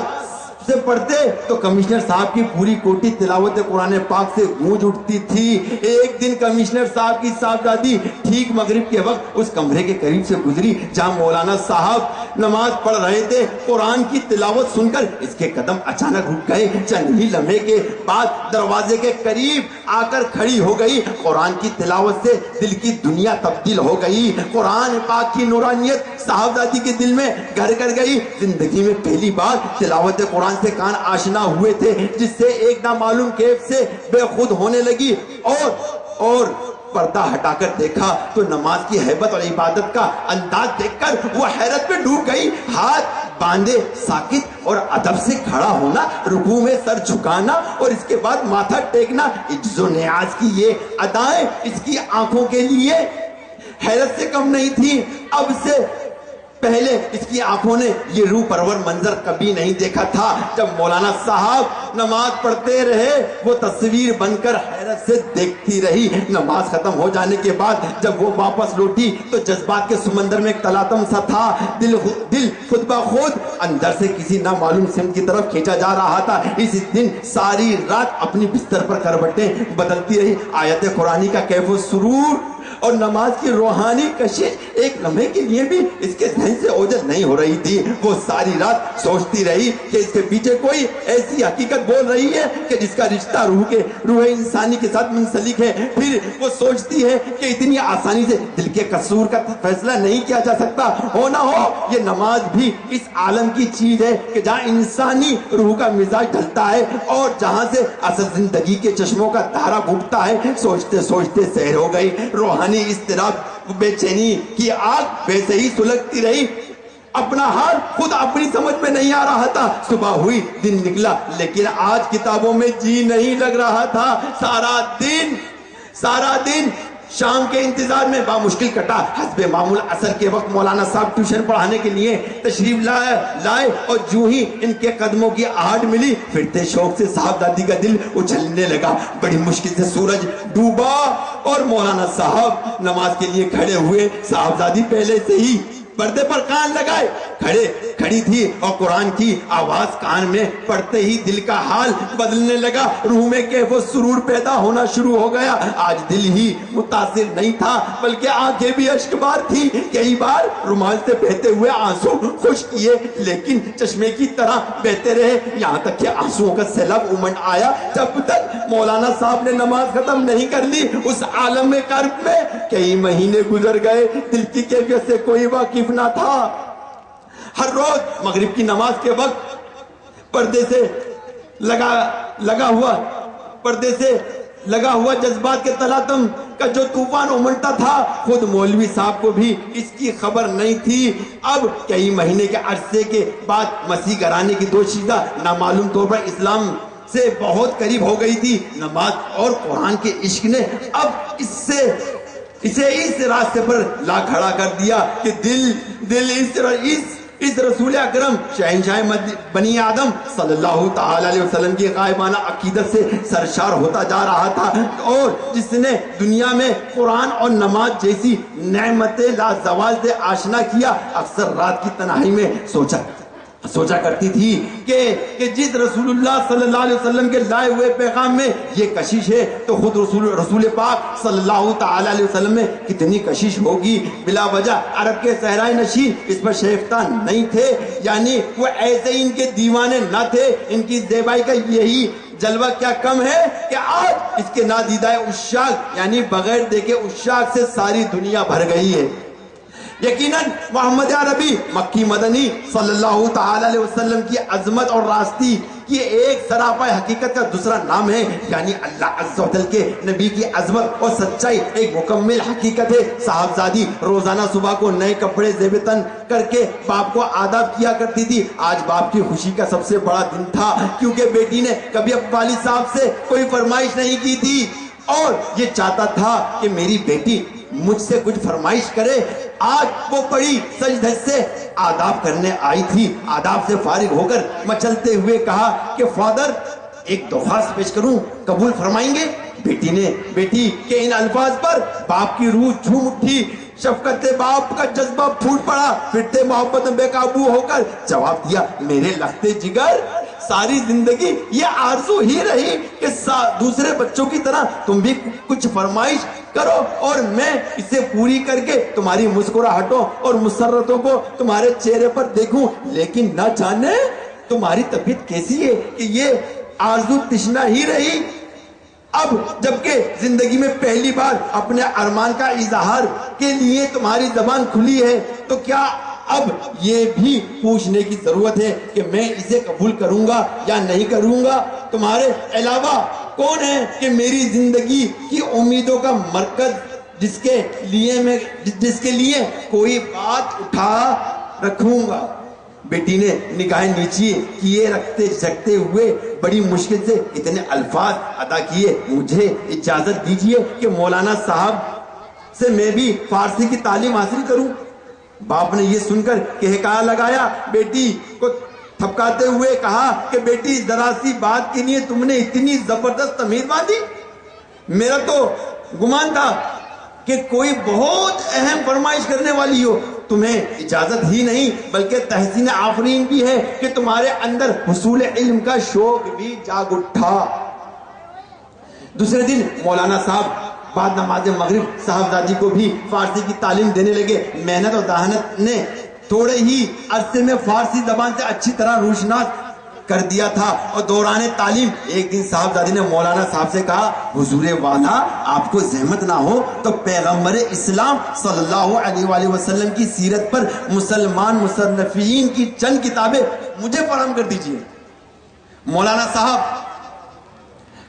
سے پڑھتے تو کمشنر صاحب کی پوری کوٹھی تلاوت قرآن پاک سے گونج اٹھتی تھی. ایک دن کمشنر صاحب کی صاحبزادی ٹھیک مغرب کے وقت اس کمرے کے قریب سے گزری جہاں مولانا صاحب نماز پڑھ رہے تھے. قرآن کی تلاوت سن کر اس کے قدم اچانک رک گئے. چند ہی لمحے کے بعد دروازے کے قریب آ کر کھڑی ہو گئی. قرآن کی تلاوت سے دل کی دنیا تبدیل ہو گئی. قرآن پاک کی نورانیت صاحبزادی کے دل میں گھر کر گئی. زندگی میں پہلی بار تلاوت قرآن سے کان آشنا ہوئے تھے, جس سے ایک نامعلوم کیف سے بے خود ہونے لگی. اور پردہ ہٹا کر دیکھا تو نماز کی ہیبت اور عبادت کا انداز دیکھ کر وہ حیرت میں ڈوب گئی. ہاتھ باندھے ساکت اور ادب سے کھڑا ہونا, رکوع میں سر جھکانا اور اس کے بعد ماتھا ٹیکنا, عجز و نیاز کی یہ ادائیں اس کی آنکھوں کے لیے حیرت سے کم نہیں تھی. اب سے پہلے اس کی آنکھوں نے یہ روح پرور منظر کبھی نہیں دیکھا تھا. جب مولانا صاحب نماز پڑھتے رہے وہ تصویر بن کر حیرت سے دیکھتی رہی. نماز ختم ہو جانے کے بعد جب وہ واپس لوٹی تو جذبات کے سمندر میں ایک تلاطم سا تھا. دل خود بخود اندر سے کسی نامعلوم سمت کی طرف کھینچا جا رہا تھا. اس دن ساری رات اپنی بستر پر کروٹیں بدلتی رہی. آیت قرآنی کا کیف و سرور اور نماز کی روحانی کشش ایک لمحے کے لیے بھی اس کے ذہن سے اوجھل نہیں ہو رہی تھی. وہ ساری رات سوچتی رہی کہ اس کے پیچھے کوئی ایسی حقیقت بول رہی ہے کہ جس کا رشتہ روح انسانی کے ساتھ منسلک ہے. پھر وہ سوچتی ہے کہ اتنی آسانی سے دل کے قصور کا فیصلہ نہیں کیا جا سکتا. ہو نہ ہو یہ نماز بھی اس عالم کی چیز ہے کہ جہاں انسانی روح کا مزاج ڈھلتا ہے اور جہاں سے اصل زندگی کے چشموں کا دھارا گھٹتا ہے. سوچتے سوچتے سحر ہو گئی. روحانی اضطراب بے چینی کی آگ ویسے ہی سلگتی رہی. اپنا حال خود اپنی سمجھ میں نہیں آ رہا تھا. صبح ہوئی, دن نکلا, لیکن آج کتابوں میں جی نہیں لگ رہا تھا. سارا دن شام کے انتظار میں بامشکل کٹا. حسب معمول عصر کے وقت مولانا صاحب ٹیوشن پڑھانے کے لیے تشریف لائے اور جو ہی ان کے قدموں کی آہٹ ملی پھرتے شوق سے صاحبزادی کا دل اچھلنے لگا. بڑی مشکل سے سورج ڈوبا اور مولانا صاحب نماز کے لیے کھڑے ہوئے. صاحبزادی پہلے سے ہی پردے پر کان لگائے کھڑی تھی اور قرآن کی آواز کان میں پڑھتے ہی دل کا حال بدلنے لگا. روح میں کیف و سرور پیدا ہونا شروع ہو گیا. آج دل ہی متاثر نہیں تھا بلکہ آنکھیں بھی اشکبار تھی. کئی بار رومال سے بہتے ہوئے آنسو خشک کیے لیکن چشمے کی طرح بہتے رہے, یہاں تک کہ آنسوؤں کا سیلاب امنڈ آیا. جب تک مولانا صاحب نے نماز ختم نہیں کر لی اس عالم کرب میں کئی مہینے گزر گئے. دل کی کیفیت سے کوئی واقف نہ تھا. ہر روز مغرب کی نماز کے وقت پردے سے لگا ہوا جذبات کے تلاطم کا جو طوفان امڑتا تھا خود مولوی صاحب کو بھی اس کی خبر نہیں تھی. اب کئی مہینے کے عرصے کے بعد مسیح گھرانے کی دوشیزہ نامعلوم طور پر اسلام سے بہت قریب ہو گئی تھی. نماز اور قرآن کے عشق نے اب اسے اس راستے پر لا کھڑا کر دیا کہ دل اس رسول اکرم شہنشاہ بنی آدم صلی اللہ تعالی علیہ وسلم کی غائبانہ عقیدت سے سرشار ہوتا جا رہا تھا. اور جس نے دنیا میں قرآن اور نماز جیسی نعمت لازوال سے آشنا کیا اکثر رات کی تنہائی میں سوچا کرتی تھی کہ جس رسول اللہ صلی اللہ علیہ وسلم کے لائے ہوئے پیغام میں یہ کشش ہے تو خود رسول پاک صلی اللہ تعالی علیہ وسلم میں کتنی کشش ہوگی. بلا وجہ عرب کے صحرائے نشین اس پر شیفتہ نہیں تھے, یعنی وہ ایسے ان کے دیوانے نہ تھے. ان کی زیبائی کا یہی جلوہ کیا کم ہے کہ آج اس کے نادیدہ عشاق یعنی بغیر دیکھے عشاق سے ساری دنیا بھر گئی ہے. یقیناً محمد عربی مکی مدنی صلی اللہ تعالی علیہ وسلم کی عظمت اور راستی یہ ایک سراپا حقیقت کا دوسرا نام ہے، یعنی اللہ عز و جل کے نبی کی عظمت اور سچائی ایک مکمل حقیقت ہے۔ صاحبزادی روزانہ صبح کو نئے کپڑے زیب تن کر کے باپ کو آداب کیا کرتی تھی۔ آج باپ کی خوشی کا سب سے بڑا دن تھا، کیونکہ بیٹی نے کبھی والد صاحب سے کوئی فرمائش نہیں کی تھی اور یہ چاہتا تھا کہ میری بیٹی مجھ سے کچھ فرمائش کرے۔ آج وہ بڑی سج دھج سے آداب کرنے آئی تھی۔ آداب سے فارغ ہو کر مچلتے ہوئے کہا کہ فادر ایک درخواست پیش کروں، قبول فرمائیں گے؟ بیٹی کے ان الفاظ پر باپ کی روح جھوم اٹھی، شفقت باپ کا جذبہ پھوٹ پڑا، پھرتے محبت میں بے قابو ہو کر جواب دیا، میرے لختے جگر ساری زندگی یہ آرزو ہی رہی کہ دوسرے بچوں کی طرح تم بھی کچھ فرمائش کرو اور میں اسے پوری کر کے تمہاری مسکراہٹوں اور مسرتوں کو تمہارے چہرے پر دیکھوں، لیکن نہ جانے تمہاری طبیعت کیسی ہے کہ یہ آرزو تشنا ہی رہی۔ اب جبکہ زندگی میں پہلی بار اپنے ارمان کا اظہار کے لیے تمہاری زبان کھلی ہے تو کیا اب یہ بھی پوچھنے کی ضرورت ہے کہ میں اسے قبول کروں گا یا نہیں کروں گا؟ تمہارے علاوہ کون ہے کہ میری زندگی کی امیدوں کا مرکز جس کے لیے کوئی بات اٹھا رکھوں گا؟ بیٹی نے نگاہیں نیچی کیے رکھتے جھکتے ہوئے بڑی مشکل سے اتنے الفاظ ادا کیے، مجھے اجازت دیجیے کہ مولانا صاحب سے میں بھی فارسی کی تعلیم حاصل کروں۔ باپ نے یہ سن کر کہکا لگایا، بیٹی کو تھپکاتے ہوئے کہا کہ بیٹی ذرا سی بات کے لیے تم نے اتنی زبردست تمیز باندھی؟ میرا تو گمان تھا کہ کوئی بہت اہم فرمائش کرنے والی ہو۔ تمہیں اجازت ہی نہیں بلکہ تحسین آفرین بھی ہے کہ تمہارے اندر حصول علم کا شوق بھی جاگ اٹھا۔ دوسرے دن مولانا صاحب بعد نماز مغرب صاحبزادی کو بھی فارسی کی تعلیم دینے لگے۔ محنت اور دہانت نے تھوڑے ہی عرصے میں فارسی زبان سے اچھی طرح روشناس کر دیا تھا، اور دوران تعلیم ایک دن صاحبزادی نے مولانا صاحب سے کہا، حضور والا آپ کو زحمت نہ ہو تو پیغمبر اسلام صلی اللہ علیہ وآلہ وسلم کی سیرت پر مسلمان مصنفین کی چند کتابیں مجھے فراہم کر دیجیے۔ مولانا صاحب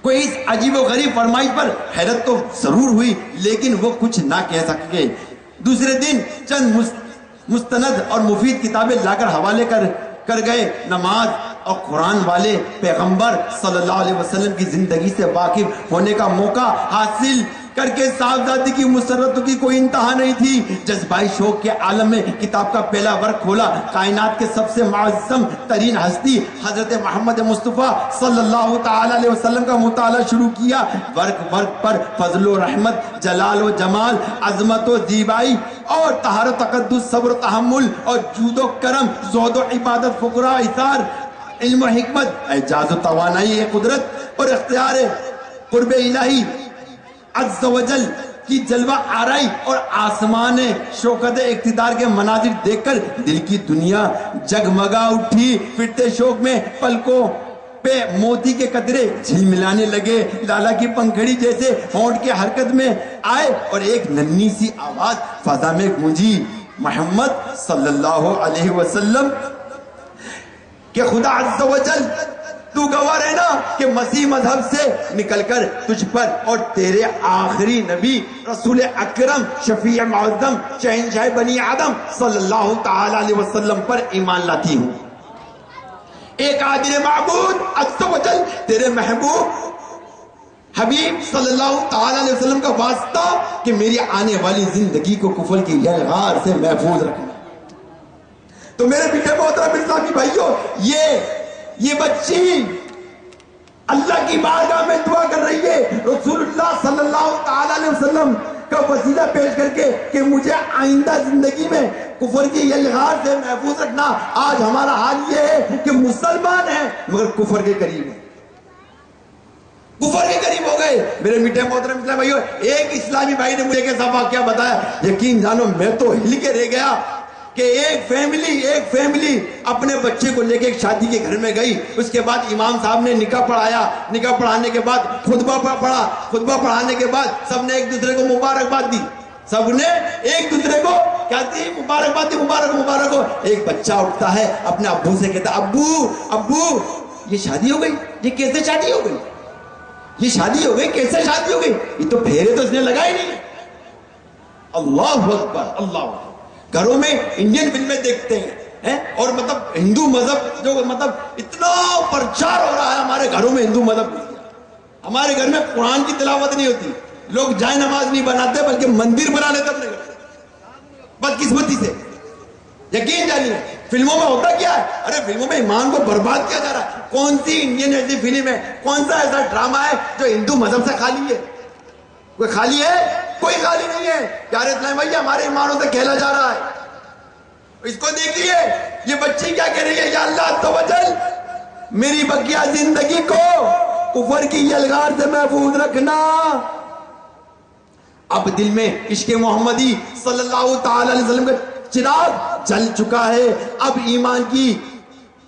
کوئی اس عجیب و غریب فرمائش پر حیرت تو ضرور ہوئی لیکن وہ کچھ نہ کہہ سکے۔ دوسرے دن چند مستند اور مفید کتابیں لا کر حوالے کر گئے۔ نماز اور قرآن والے پیغمبر صلی اللہ علیہ وسلم کی زندگی سے واقف ہونے کا موقع حاصل کر کے صاحبزادی کی مسرتوں کی کوئی انتہا نہیں تھی۔ جذبائی شوق کے عالم میں کتاب کا پہلا ورق کھولا۔ کائنات کے سب سے معظم ترین ہستی حضرت محمد مصطفیٰ صلی اللہ تعالی علیہ وسلم کا مطالعہ شروع کیا۔ ورق پر فضل و رحمت، جلال و جمال، عظمت و زیبائی اور طہارت و تقدس، صبر و تحمل اور جود و کرم، زہد و عبادت، فقراء ایثار، علم و حکمت، اعجاز و توانائی قدرت اور اختیار قرب الہی عز و جل کی جلوہ آرائی اور آسمان شوکت اقتدار کے مناظر دیکھ کر دل کی دنیا جگمگا اٹھی۔ پھرتے شوق میں پلکوں پہ موتی کے قطرے جھلملانے لگے، لالا کی پنکھڑی جیسے ہونٹ کے حرکت میں آئے اور ایک ننھی سی آواز فضا میں گونجی، محمد صلی اللہ علیہ وسلم کہ خدا عز و جل تو گواہ رہنا کہ مسیح مذہب سے نکل کر تجھ پر اور تیرے آخری نبی رسول اکرم شفیع معظم شہنشاہ بنی آدم صلی اللہ تعالی علیہ وسلم پر ایمان لاتی ہوں۔ ایک قادر معبود عز و جل تیرے محبوب حبیب صلی اللہ تعالی علیہ وسلم کا واسطہ کہ میری آنے والی زندگی کو کفر کی یلغار سے محفوظ رکھنا۔ تو میرے پیچھے محترم اسلامی بھائیوں، یہ بچی اللہ کی بارگاہ میں دعا کر رہی ہے رسول اللہ صلی اللہ تعالی علیہ وسلم کا وسیلہ پیش کر کے کہ مجھے آئندہ زندگی میں کفر کی یلغار سے محفوظ رکھنا۔ آج ہمارا حال یہ ہے کہ مسلمان ہیں مگر کفر کے قریب ہیں، کفر کے قریب ہو گئے۔ میرے میٹھے محترم اسلامی بھائیوں، ایک اسلامی بھائی نے مجھے ایسا واقعہ بتایا، یقین جانو میں تو ہل کے رہ گیا کہ ایک فیملی اپنے بچے کو لے کے ایک شادی کے گھر میں گئی۔ اس کے بعد امام صاحب نے نکاح پڑھایا، نکاح پڑھانے کے بعد خطبہ پڑھا، خطبہ پڑھانے کے بعد سب نے ایک دوسرے کو مبارکباد دی، سب نے ایک دوسرے کو کہتی مبارکباد مبارک ہو. ایک بچہ اٹھتا ہے اپنے ابو سے کہتا ابو یہ شادی ہو گئی, یہ کیسے شادی ہو گئی, یہ شادی ہو گئی, کیسے شادی ہو گئی, یہ تو پھیرے تو اس نے لگائے نہیں. اللہ اکبر اللہ اکبر. گھروں میں انڈین فلمیں دیکھتے ہیں اور مطلب ہندو مذہب جو مطلب اتنا پرچار ہو رہا ہے ہمارے گھروں میں. ہندو مذہب ہمارے گھر میں قرآن کی تلاوت نہیں ہوتی, لوگ جائے نماز نہیں بناتے بلکہ مندر بنا لیتے اپنے گھر. بدقسمتی سے یقین جانیے فلموں میں ہوتا کیا ہے, ارے فلموں میں ایمان کو برباد کیا جا رہا ہے. کون سی انڈین ایسی فلم ہے, کون سا ایسا ڈرامہ ہے جو ہندو مذہب سے خالی ہے؟ کوئی خالی ہے؟ کوئی خالی نہیں ہے. پیارے اسلام بھائی ہمارے ایمانوں سے کھیلا جا رہا ہے. اس کو دیکھیے یہ بچی کیا کہہ رہی ہے, یا اللہ عز و جل میری بقیہ زندگی کو کفر کی یلغار سے محفوظ رکھنا. اب دل میں عشق محمدی صلی اللہ تعالی علیہ وسلم کا چراغ جل چکا ہے. اب ایمان کی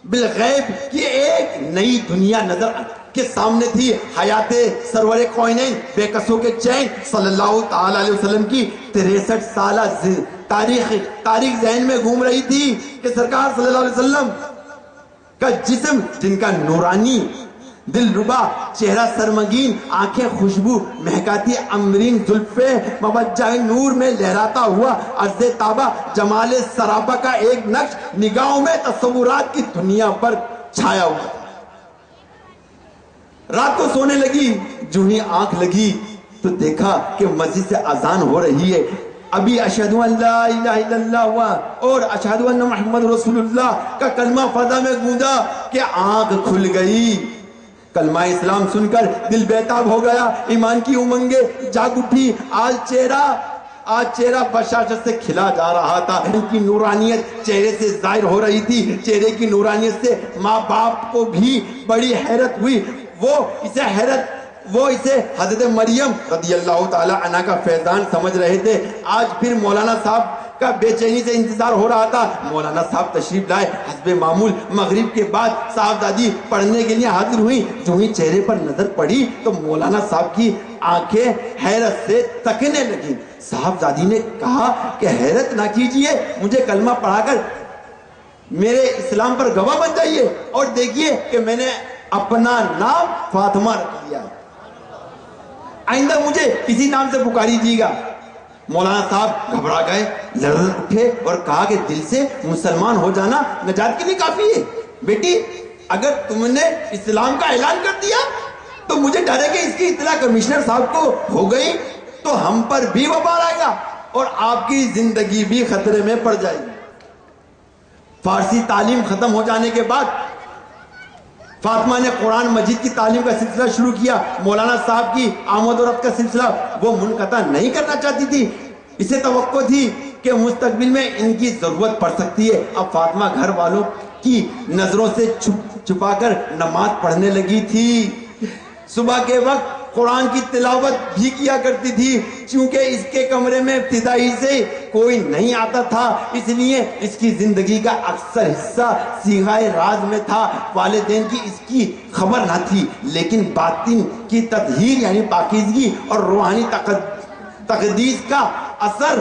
بالغیب کی ایک نئی دنیا نظر کے سامنے تھی. حیات سرور کوئنین بے کسوں کے چین صلی اللہ تعالی علیہ وسلم کی 63 سالہ تاریخ ذہن میں گھوم رہی تھی کہ سرکار صلی اللہ علیہ وسلم کا جسم, جن کا نورانی دل ربا چہرہ سرمگین, آنکھیں خوشبو مہکاتی امرین زلفیں موجہ نور میں لہراتا ہوا عرض تابہ جمال سرابہ کا ایک نقش نگاہوں میں تصورات کی دنیا پر چھایا ہوا. رات کو سونے لگی, جو ہی آنکھ لگی تو دیکھا کہ مسجد سے اذان ہو رہی ہے. ابھی اشہدو ان لا الہ الا اللہ ہوا اور اشہدو ان محمد رسول اللہ کا کلمہ فضا میں گونجا کہ آنکھ کھل گئی. کلمہ اسلام سن کر دل بیتاب ہو گیا, ایمان کی امنگیں جاگ اٹھی. آج چہرہ بشاشت سے کھلا جا رہا تھا. ان کی نورانیت چہرے سے ظاہر ہو رہی تھی. چہرے کی نورانیت سے ماں باپ کو بھی بڑی حیرت ہوئی. وہ اسے حضرت مریم رضی اللہ تعالی عنہ کا فیضان سمجھ رہے تھے. آج پھر مولانا صاحب کا بے چینی سے انتظار ہو رہا تھا. مولانا صاحب تشریف لائے. حسب معمول مغرب کے بعد صاحبزادی پڑھنے کے لیے حاضر ہوئی. جو ہی چہرے پر نظر پڑی تو مولانا صاحب کی آنکھیں حیرت سے تکنے لگیں. صاحبزادی نے کہا کہ حیرت نہ کیجئے, مجھے کلمہ پڑھا کر میرے اسلام پر گواہ بن جائیے اور دیکھیے کہ میں نے اپنا نام فاطمہ رکھ لیا, آئندہ مجھے اسی نام سے پکاریجیے گا. مولانا صاحب گھبرا گئے, لرز اٹھے اور کہا کہ دل سے مسلمان ہو جانا نجات کے لیے کافی ہے. بیٹی اگر تم نے اسلام کا اعلان کر دیا تو مجھے ڈر ہے کہ اس کی اطلاع کمشنر صاحب کو ہو گئی تو ہم پر بھی وبال آئے گا اور آپ کی زندگی بھی خطرے میں پڑ جائے گی. فارسی تعلیم ختم ہو جانے کے بعد فاطمہ نے قرآن مجید کی تعلیم کا سلسلہ شروع کیا. مولانا صاحب کی آمد و رفت کا سلسلہ وہ منقطع نہیں کرنا چاہتی تھی. اسے توقع تھی کہ مستقبل میں ان کی ضرورت پڑ سکتی ہے. اب فاطمہ گھر والوں کی نظروں سے چھپا کر نماز پڑھنے لگی تھی. صبح کے وقت قرآن کی تلاوت بھی کیا کرتی تھی. چونکہ اس کے کمرے میں ابتدائی سے کوئی نہیں آتا تھا, اس لیے اس کی زندگی کا اکثر حصہ صیغۂ راز میں تھا. والدین کی اس کی خبر نہ تھی, لیکن باطن کی تطہیر یعنی پاکیزگی اور روحانی تقدیس کا اثر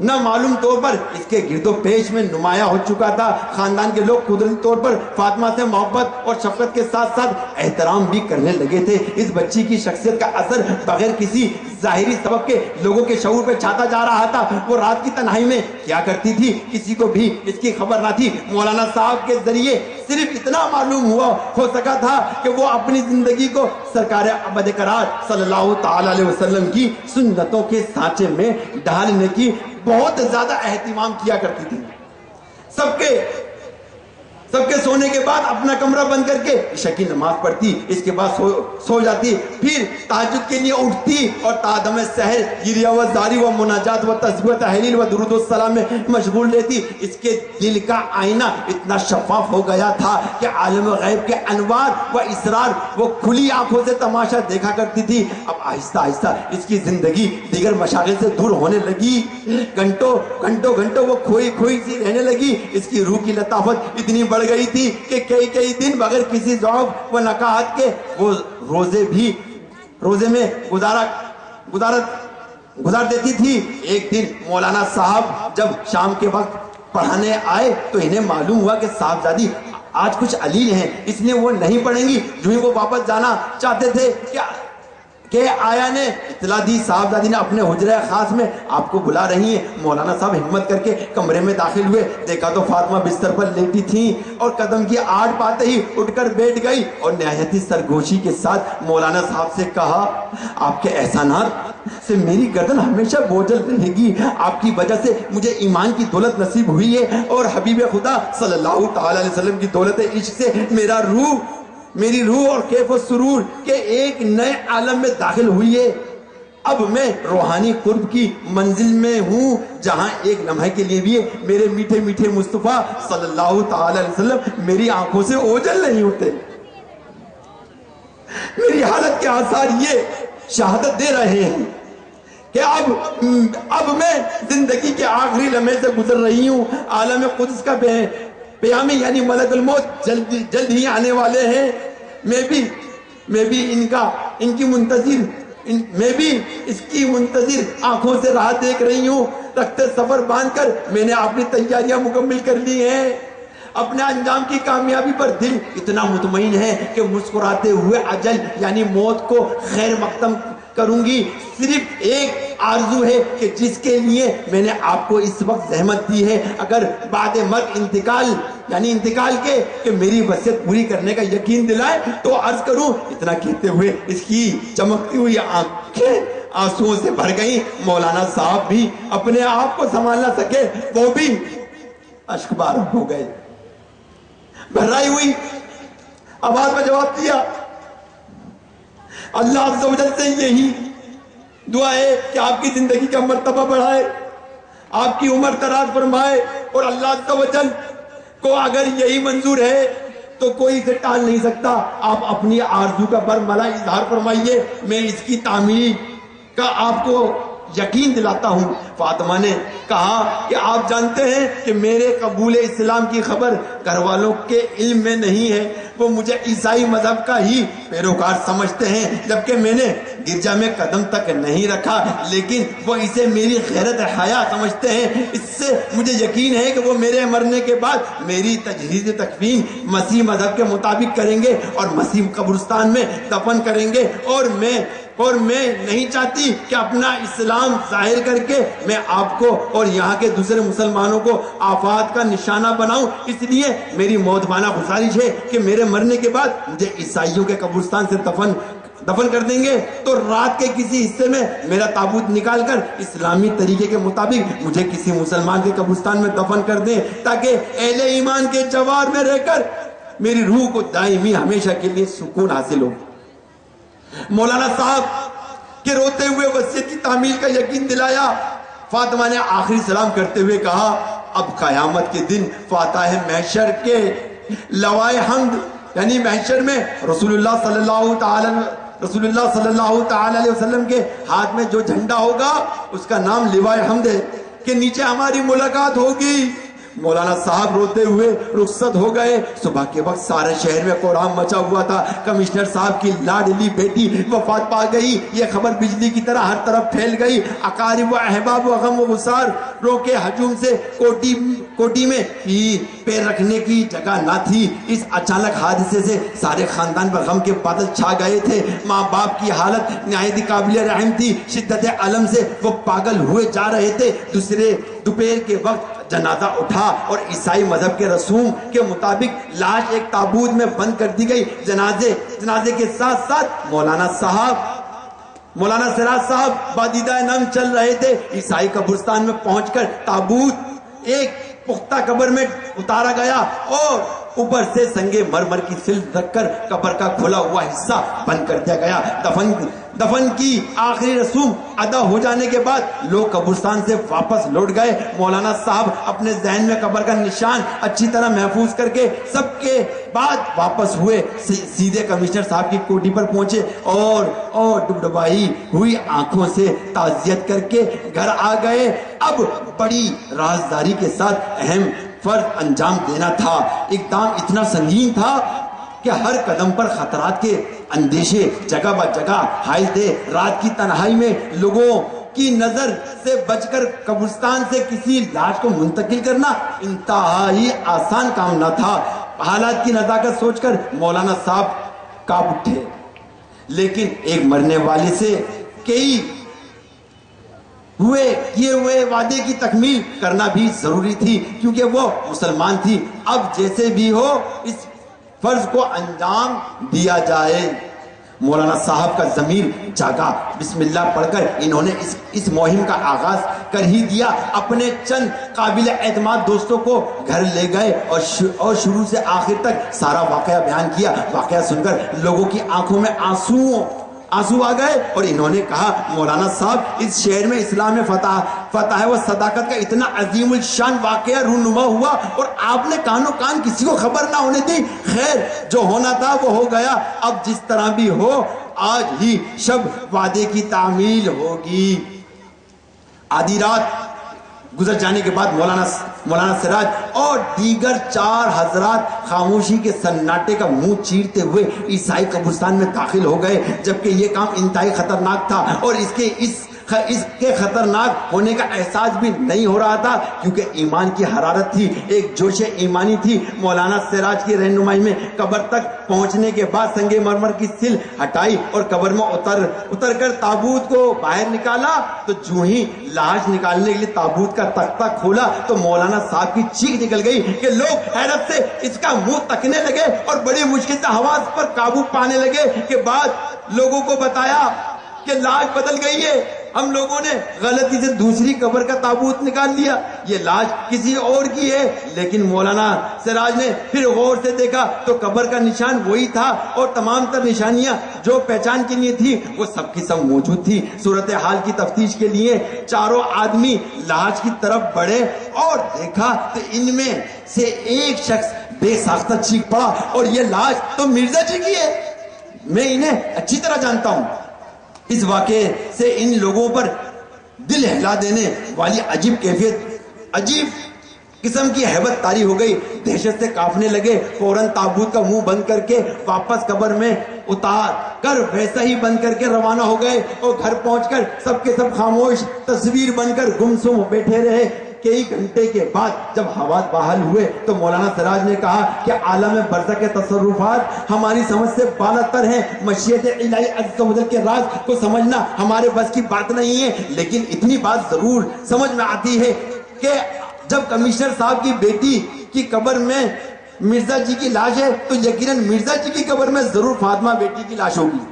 نہ معلوم طور پر اس کے گرد و پیش میں نمایاں ہو چکا تھا. خاندان کے لوگ قدرتی طور پر فاطمہ سے محبت اور شفقت کے ساتھ ساتھ احترام بھی کرنے لگے تھے. اس بچی کی شخصیت کا اثر بغیر کسی ظاہری سبب کے لوگوں کے شعور پہ چھاتا جا رہا تھا. وہ رات کی تنہائی میں کیا کرتی تھی کسی کو بھی اس کی خبر نہ تھی. مولانا صاحب کے ذریعے صرف اتنا معلوم ہو سکا تھا کہ وہ اپنی زندگی کو سرکار ابد قرار صلی اللہ تعالی علیہ وسلم کی سنتوں کے سانچے میں ڈھالنے کی بہت زیادہ اہتمام کیا کرتی تھی. سب کے سونے کے بعد اپنا کمرہ بند کر کے عشاء کی نماز پڑھتی, اس کے بعد سو جاتی, پھر تہجد کے لیے اٹھتی اور تادم سحر گریہ و زاری و مناجات و تسبیح و تحلیل و درود و سلام میں مشغول رہتی. اس کے دل کا آئینہ اتنا شفاف ہو گیا تھا کہ عالم غیب کے انوار و اسرار وہ کھلی آنکھوں سے تماشا دیکھا کرتی تھی. اب آہستہ آہستہ اس کی زندگی دیگر مشاغل سے دور ہونے لگی. گھنٹوں وہ کھوئی سی رہنے لگی. اس کی روح کی لطافت اتنی بڑھ گئی تھی کہ کئی دن بغیر کسی ذوق و نکاحت کے وہ روزے میں گزار دیتی تھی۔ ایک دن مولانا صاحب جب شام کے وقت پڑھانے آئے تو انہیں معلوم ہوا کہ صاحبزادی آج کچھ علیل ہیں، اس لیے وہ نہیں پڑھیں گی۔ جو ہی وہ واپس جانا چاہتے تھے کہ آیا نے اطلاع دی، صاحبزادی نے اپنے حجرہ خاص میں آپ کو بلا رہی ہیں۔ مولانا صاحب ہمت کر کے کمرے میں داخل ہوئے، دیکھا تو فاطمہ بستر پر لیٹی تھیں اور قدم کی آڑ پاتے ہی اٹھ کر بیٹھ گئی اور نہایت ہی سرگوشی کے ساتھ مولانا صاحب سے کہا، آپ کے احسانات سے میری گردن ہمیشہ بوجھل رہے گی، آپ کی وجہ سے مجھے ایمان کی دولت نصیب ہوئی ہے اور حبیب خدا صلی اللہ تعالی علیہ وسلم کی دولت عشق سے میری روح اور کیف و سرور کے ایک نئے عالم میں داخل ہوئی ہے۔ اب میں روحانی قرب کی منزل میں ہوں جہاں ایک لمحے کے لیے بھی میرے میٹھے میٹھے مصطفیٰ صلی اللہ تعالی علیہ وسلم میری آنکھوں سے اوجھل نہیں ہوتے۔ میری حالت کے آثار یہ شہادت دے رہے ہیں کہ اب میں زندگی کے آخری لمحے سے گزر رہی ہوں۔ عالم قدس کا پیامی یعنی ملک الموت جلد ہی آنے والے ہیں۔ میں بھی اس کی منتظر آنکھوں سے راہ دیکھ رہی ہوں۔ تخت سفر باندھ کر میں نے اپنی تیاریاں مکمل کر لی ہیں۔ اپنے انجام کی کامیابی پر دل اتنا مطمئن ہے کہ مسکراتے ہوئے اجل یعنی موت کو خیر مقدم کروں گی۔ صرف ایک آرزو ہے کہ جس کے لیے میں نے آپ کو اس وقت زحمت دی ہے، اگر بعد مرگ انتقال کے کہ میری وصیت پوری کرنے کا یقین دلائے تو عرض کروں۔ اتنا کہتے ہوئے اس کی چمکتی ہوئی آنکھیں آنسوؤں سے بھر گئیں۔ مولانا صاحب بھی اپنے آپ کو سنبھال نہ سکے، وہ بھی اشکبار ہو گئے۔ بھرائی ہوئی آواز میں جواب دیا، اللہ عز و جل سے یہی دعا ہے کہ آپ کی زندگی کا مرتبہ بڑھائے، آپ کی عمر دراز فرمائے، اور اللہ عز و جل کو اگر یہی منظور ہے تو کوئی اسے ٹال نہیں سکتا۔ آپ اپنی آرزو کا برملا اظہار فرمائیے، میں اس کی تعمیر کا آپ کو یقین دلاتا ہوں۔ فاطمہ نے کہا کہ آپ جانتے ہیں کہ میرے قبول اسلام کی خبر گھر والوں کے علم میں نہیں ہے، وہ مجھے عیسائی مذہب کا ہی پیروکار سمجھتے ہیں، جبکہ میں نے گرجا میں قدم تک نہیں رکھا، لیکن وہ اسے میری غیرت حیا سمجھتے ہیں۔ اس سے مجھے یقین ہے کہ وہ میرے مرنے کے بعد میری تجہیز تکفین مسیح مذہب کے مطابق کریں گے اور مسیح قبرستان میں دفن کریں گے، اور میں نہیں چاہتی کہ اپنا اسلام ظاہر کر کے میں آپ کو اور یہاں کے دوسرے مسلمانوں کو آفات کا نشانہ بناؤں۔ اس لیے میری موتبانہ گزارش ہے کہ میرے مرنے کے بعد مجھے عیسائیوں کے قبرستان سے دفن کر دیں گے تو رات کے کسی حصے میں میرا تابوت نکال کر اسلامی طریقے کے مطابق مجھے کسی مسلمان کے قبرستان میں دفن کر دیں، تاکہ اہل ایمان کے جوار میں رہ کر میری روح کو دائمی ہمیشہ کے لیے سکون حاصل ہو۔ مولانا صاحب کے روتے ہوئے وصیت کی تعمیل کا یقین دلایا۔ فاطمہ نے آخری سلام کرتے ہوئے کہا، اب قیامت کے دن فاتح محشر کے لوائے حمد یعنی محشر میں رسول اللہ صلی اللہ تعالی علیہ وسلم کے ہاتھ میں جو جھنڈا ہوگا اس کا نام لوائے حمد ہے، کہ نیچے ہماری ملاقات ہوگی۔ مولانا صاحب روتے ہوئے رخصت ہو گئے۔ صبح کے وقت سارے شہر میں کوڑام مچا ہوا تھا، کمشنر صاحب کی لاڈلی بیٹی وفات پا گئی، یہ خبر بجلی کی طرح ہر طرف پھیل گئی۔ اقارب و احباب و غم و غسار رو کے ہجوم سے کوٹی میں پیر رکھنے کی جگہ نہ تھی۔ اس اچانک حادثے سے سارے خاندان پر غم کے بادل چھا گئے تھے۔ ماں باپ کی حالت نہایت قابل رحم تھی، شدت علم سے وہ پاگل ہوئے جا رہے تھے۔ دوپہر کے وقت جنازہ اٹھا اور عیسائی مذہب کے رسوم کے مطابق لاش ایک تابوت میں بند کر دی گئی۔ جنازے کے ساتھ ساتھ مولانا سراج صاحب بادیدہ نم چل رہے تھے۔ عیسائی قبرستان میں پہنچ کر تابوت ایک پختہ قبر میں اتارا گیا اور اوپر سے سنگے مرمر کی سلٹ رکھ کر قبر کا کھلا ہوا حصہ بند کر دیا گیا۔ دفن کی آخری رسوم ادا ہو جانے کے بعد لوگ قبرستان سے واپس لوٹ گئے۔ مولانا صاحب اپنے ذہن میں قبر کا نشان اچھی طرح محفوظ کر کے سب کے بعد واپس ہوئے، سیدھے کمشنر صاحب کی کوٹھی پر پہنچے اور ڈبڈبائی ہوئی آنکھوں سے تعزیت کر کے گھر آ گئے۔ اب بڑی رازداری کے ساتھ اہم فرض انجام دینا تھا۔ اقدام اتنا سنگین تھا کہ ہر قدم پر خطرات کے اندیشے جگہ بہ جگہ حائل تھے۔ رات کی تنہائی میں کی نظر سے بچ کر قبرستان سے کسی لاش کو منتقل کرنا انتہائی آسان کام نہ تھا۔ حالات کی نزاکت سوچ کر مولانا صاحب کانپ اٹھے، لیکن ایک مرنے والے سے کیے ہوئے وعدے کی تکمیل کرنا بھی ضروری تھی، کیونکہ وہ مسلمان تھی۔ اب جیسے بھی ہو اس فرض کو انجام دیا جائے۔ مولانا صاحب کا ضمیر جاگا، بسم اللہ پڑھ کر انہوں نے اس مہم کا آغاز کر ہی دیا۔ اپنے چند قابل اعتماد دوستوں کو گھر لے گئے اور شروع سے آخر تک سارا واقعہ بیان کیا۔ واقعہ سن کر لوگوں کی آنکھوں میں آنسو آ گئے اور انہوں نے کہا، مولانا صاحب، اس شہر میں اسلام میں فتح و صداقت کا اتنا عظیم الشان واقعہ رونما ہوا اور آپ نے کانوں کان کسی کو خبر نہ ہونے دی۔ خیر، جو ہونا تھا وہ ہو گیا، اب جس طرح بھی ہو آج ہی شب وعدے کی تعمیل ہوگی۔ آدھی رات گزر جانے کے بعد مولانا سراج اور دیگر 4 حضرات خاموشی کے سناٹے کا منہ چیرتے ہوئے عیسائی قبرستان میں داخل ہو گئے، جبکہ یہ کام انتہائی خطرناک تھا اور اس کے خطرناک ہونے کا احساس بھی نہیں ہو رہا تھا، کیونکہ ایمان کی حرارت تھی، ایک جوش ایمانی تھی۔ مولانا سراج کی رہنمائی میں قبر تک پہنچنے کے بعد سنگ مرمر کی سل ہٹائی اور قبر میں اتر کر تابوت کو باہر نکالا، تو جو ہی لاش نکالنے کے لیے تابوت کا تختہ کھولا تو مولانا صاحب کی چیخ نکل گئی کہ لوگ حیرت سے اس کا منہ تکنے لگے اور بڑی مشکل سے حواس پر قابو پانے لگے۔ کے بعد لوگوں کو بتایا کہ لاش بدل گئی ہے، ہم لوگوں نے غلطی سے دوسری قبر کا تابوت نکال لیا، یہ لاش کسی اور کی ہے۔ لیکن مولانا سراج نے پھر غور سے دیکھا تو قبر کا نشان وہی تھا اور تمام تر نشانیاں جو پہچان کے لیے تھی وہ سب کی سب موجود تھی۔ صورتحال کی تفتیش کے لیے چاروں آدمی لاش کی طرف بڑھے اور دیکھا تو ان میں سے ایک شخص بے ساختہ چیخ پڑا، اور یہ لاش تو مرزا جی کی ہے، میں انہیں اچھی طرح جانتا ہوں۔ اس واقعے سے ان لوگوں پر دل ہلا دینے والی عجیب قسم کی ہیبت طاری ہو گئی، دہشت سے کانپنے لگے۔ فوراً تابوت کا منہ بند کر کے واپس قبر میں اتار کر ویسا ہی بند کر کے روانہ ہو گئے، اور گھر پہنچ کر سب کے سب خاموش تصویر بن کر گمسم بیٹھے رہے۔ کئی گھنٹے کے بعد جب حوالات بحال ہوئے تو مولانا سراج نے کہا کہ عالم برزخ کے تصرفات ہماری سمجھ سے بالاتر ہیں، مشیت الہی عز و جل کے راز کو سمجھنا ہمارے بس کی بات نہیں ہے، لیکن اتنی بات ضرور سمجھ میں آتی ہے کہ جب کمشنر صاحب کی بیٹی کی قبر میں مرزا جی کی لاش ہے تو یقیناً مرزا جی کی قبر میں ضرور فاطمہ بیٹی کی لاش ہوگی۔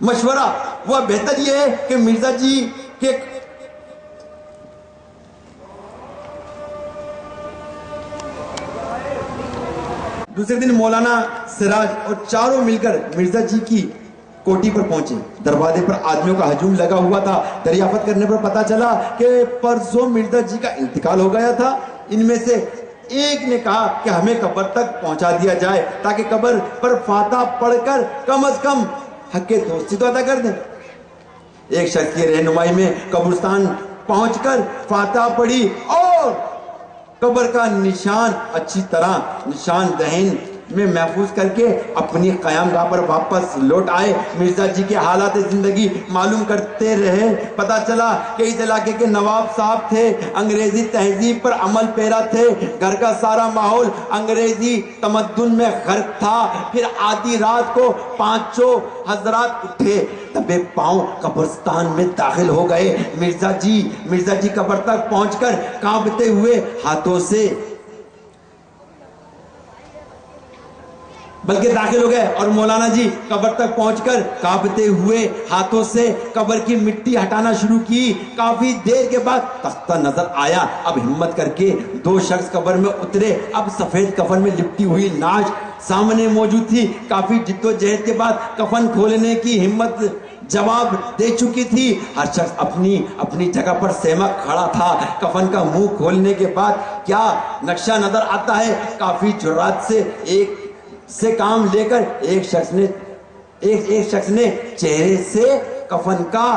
مشورہ وہ بہتر یہ ہے کہ مرزا جی کے دوسرے دن مولانا سراج اور چاروں مل کر مرزا جی کی کوٹھی پر پہنچے۔ دروازے پر آدمیوں کا ہجوم لگا ہوا تھا۔ دریافت کرنے پر پتا چلا کہ پرسوں مرزا جی کا انتقال ہو گیا تھا۔ ان میں سے ایک نے کہا کہ ہمیں قبر تک پہنچا دیا جائے تاکہ قبر پر فاتحہ پڑھ کر کم از کم حق دوستی تو ادا کر دیں۔ ایک شخص کی رہنمائی میں قبرستان پہنچ کر فاتحہ پڑھی اور قبر کا نشان اچھی طرح نشان دہن میں محفوظ کر کے اپنی قیام گاہ پر واپس لوٹ آئے۔ مرزا جی کے حالات زندگی معلوم کرتے رہے۔ پتا چلا کہ اس علاقے کے نواب صاحب تھے، انگریزی تہذیب پر عمل پیرا تھے، گھر کا سارا ماحول انگریزی تمدن میں غرق تھا۔ پھر آدھی رات کو پانچوں حضرات اٹھے، دبے پاؤں قبرستان میں داخل ہو گئے۔ مرزا جی قبر تک پہنچ کر کانپتے ہوئے ہاتھوں سے بلکہ داخل ہو گئے اور مولانا جی قبر تک پہنچ کر کانپتے ہوئے ہاتھوں سے قبر کی مٹی ہٹانا شروع کی۔ کافی دیر کے بعد تختہ نظر آیا۔ اب ہمت کر کے 2 شخص قبر میں اترے۔ اب سفید کفن میں لپٹی ہوئی لاش سامنے موجود تھی۔ کافی جد و جہد کے بعد کفن کھولنے کی ہمت جواب دے چکی تھی۔ ہر شخص اپنی جگہ پر سہمک کھڑا تھا۔ کفن کا منہ کھولنے کے بعد کیا نقشہ نظر آتا ہے۔ کافی جرات سے کام لے کر ایک شخص نے چہرے سے کفن کا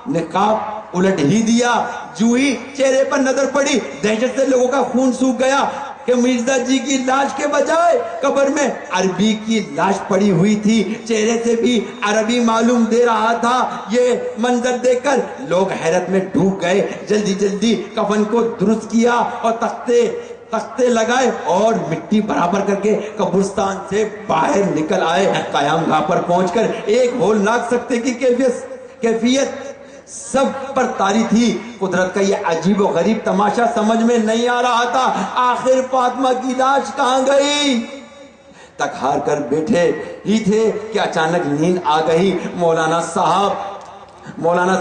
نقاب الٹ ہی دیا۔ جو ہی چہرے پر نظر پڑی، دہشت سے لوگوں کا خون سوکھ گیا۔ کہ مرزا جی کی لاش کے بجائے قبر میں عربی کی لاش پڑی ہوئی تھی، چہرے سے بھی عربی معلوم دے رہا تھا۔ یہ منظر دیکھ کر لوگ حیرت میں ڈوب گئے، جلدی جلدی کفن کو درست کیا اور تختے لگائے اور مٹی برابر کر کے قبرستان سے باہر نکل آئے۔ قیام گاہ پر پہنچ کر ایک ہولناک سکتے کی کیفیت سب پر طاری تھی۔ قدرت کا یہ عجیب و غریب تماشا سمجھ میں نہیں آ رہا تھا۔ آخر فاطمہ کی لاش کہاں گئی؟ تک ہار کر بیٹھے ہی تھے کہ اچانک نیند آ گئی۔ مولانا